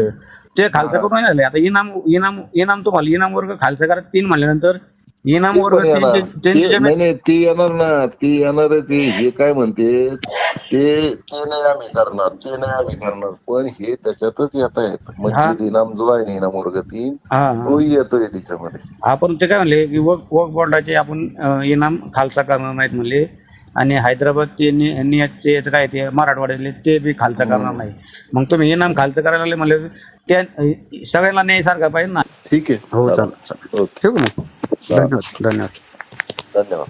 ते खालचं करून राहिले. आता इनाम तुम्हाला इनाम वर्ग खालचं करा 3 म्हणल्यानंतर इनाम वर्ग नाही ती येणार ना, ती येणारच. हे काय म्हणते ते नाही आम्ही करणार, पण हे त्याच्यातच येत आहेत. म्हणजे इनाम जो आहे ना, इनाम वर्ग 3 तोही येतोय त्याच्यामध्ये. आपण ते काय म्हणले की वक्फ बोर्डाचे आपण इनाम खालसा करणार नाहीत म्हणले, आणि हैदराबाद ते काय ते मराठवाड्यातले ते बी खालचं करणार नाही. मग तुम्ही इनाम खालचं करायला लागले म्हणले, त्या सगळ्यांना न्याय सारखा पाहिजे ना. ठीक आहे, हो चालेल. ठेवू ना. धन्यवाद.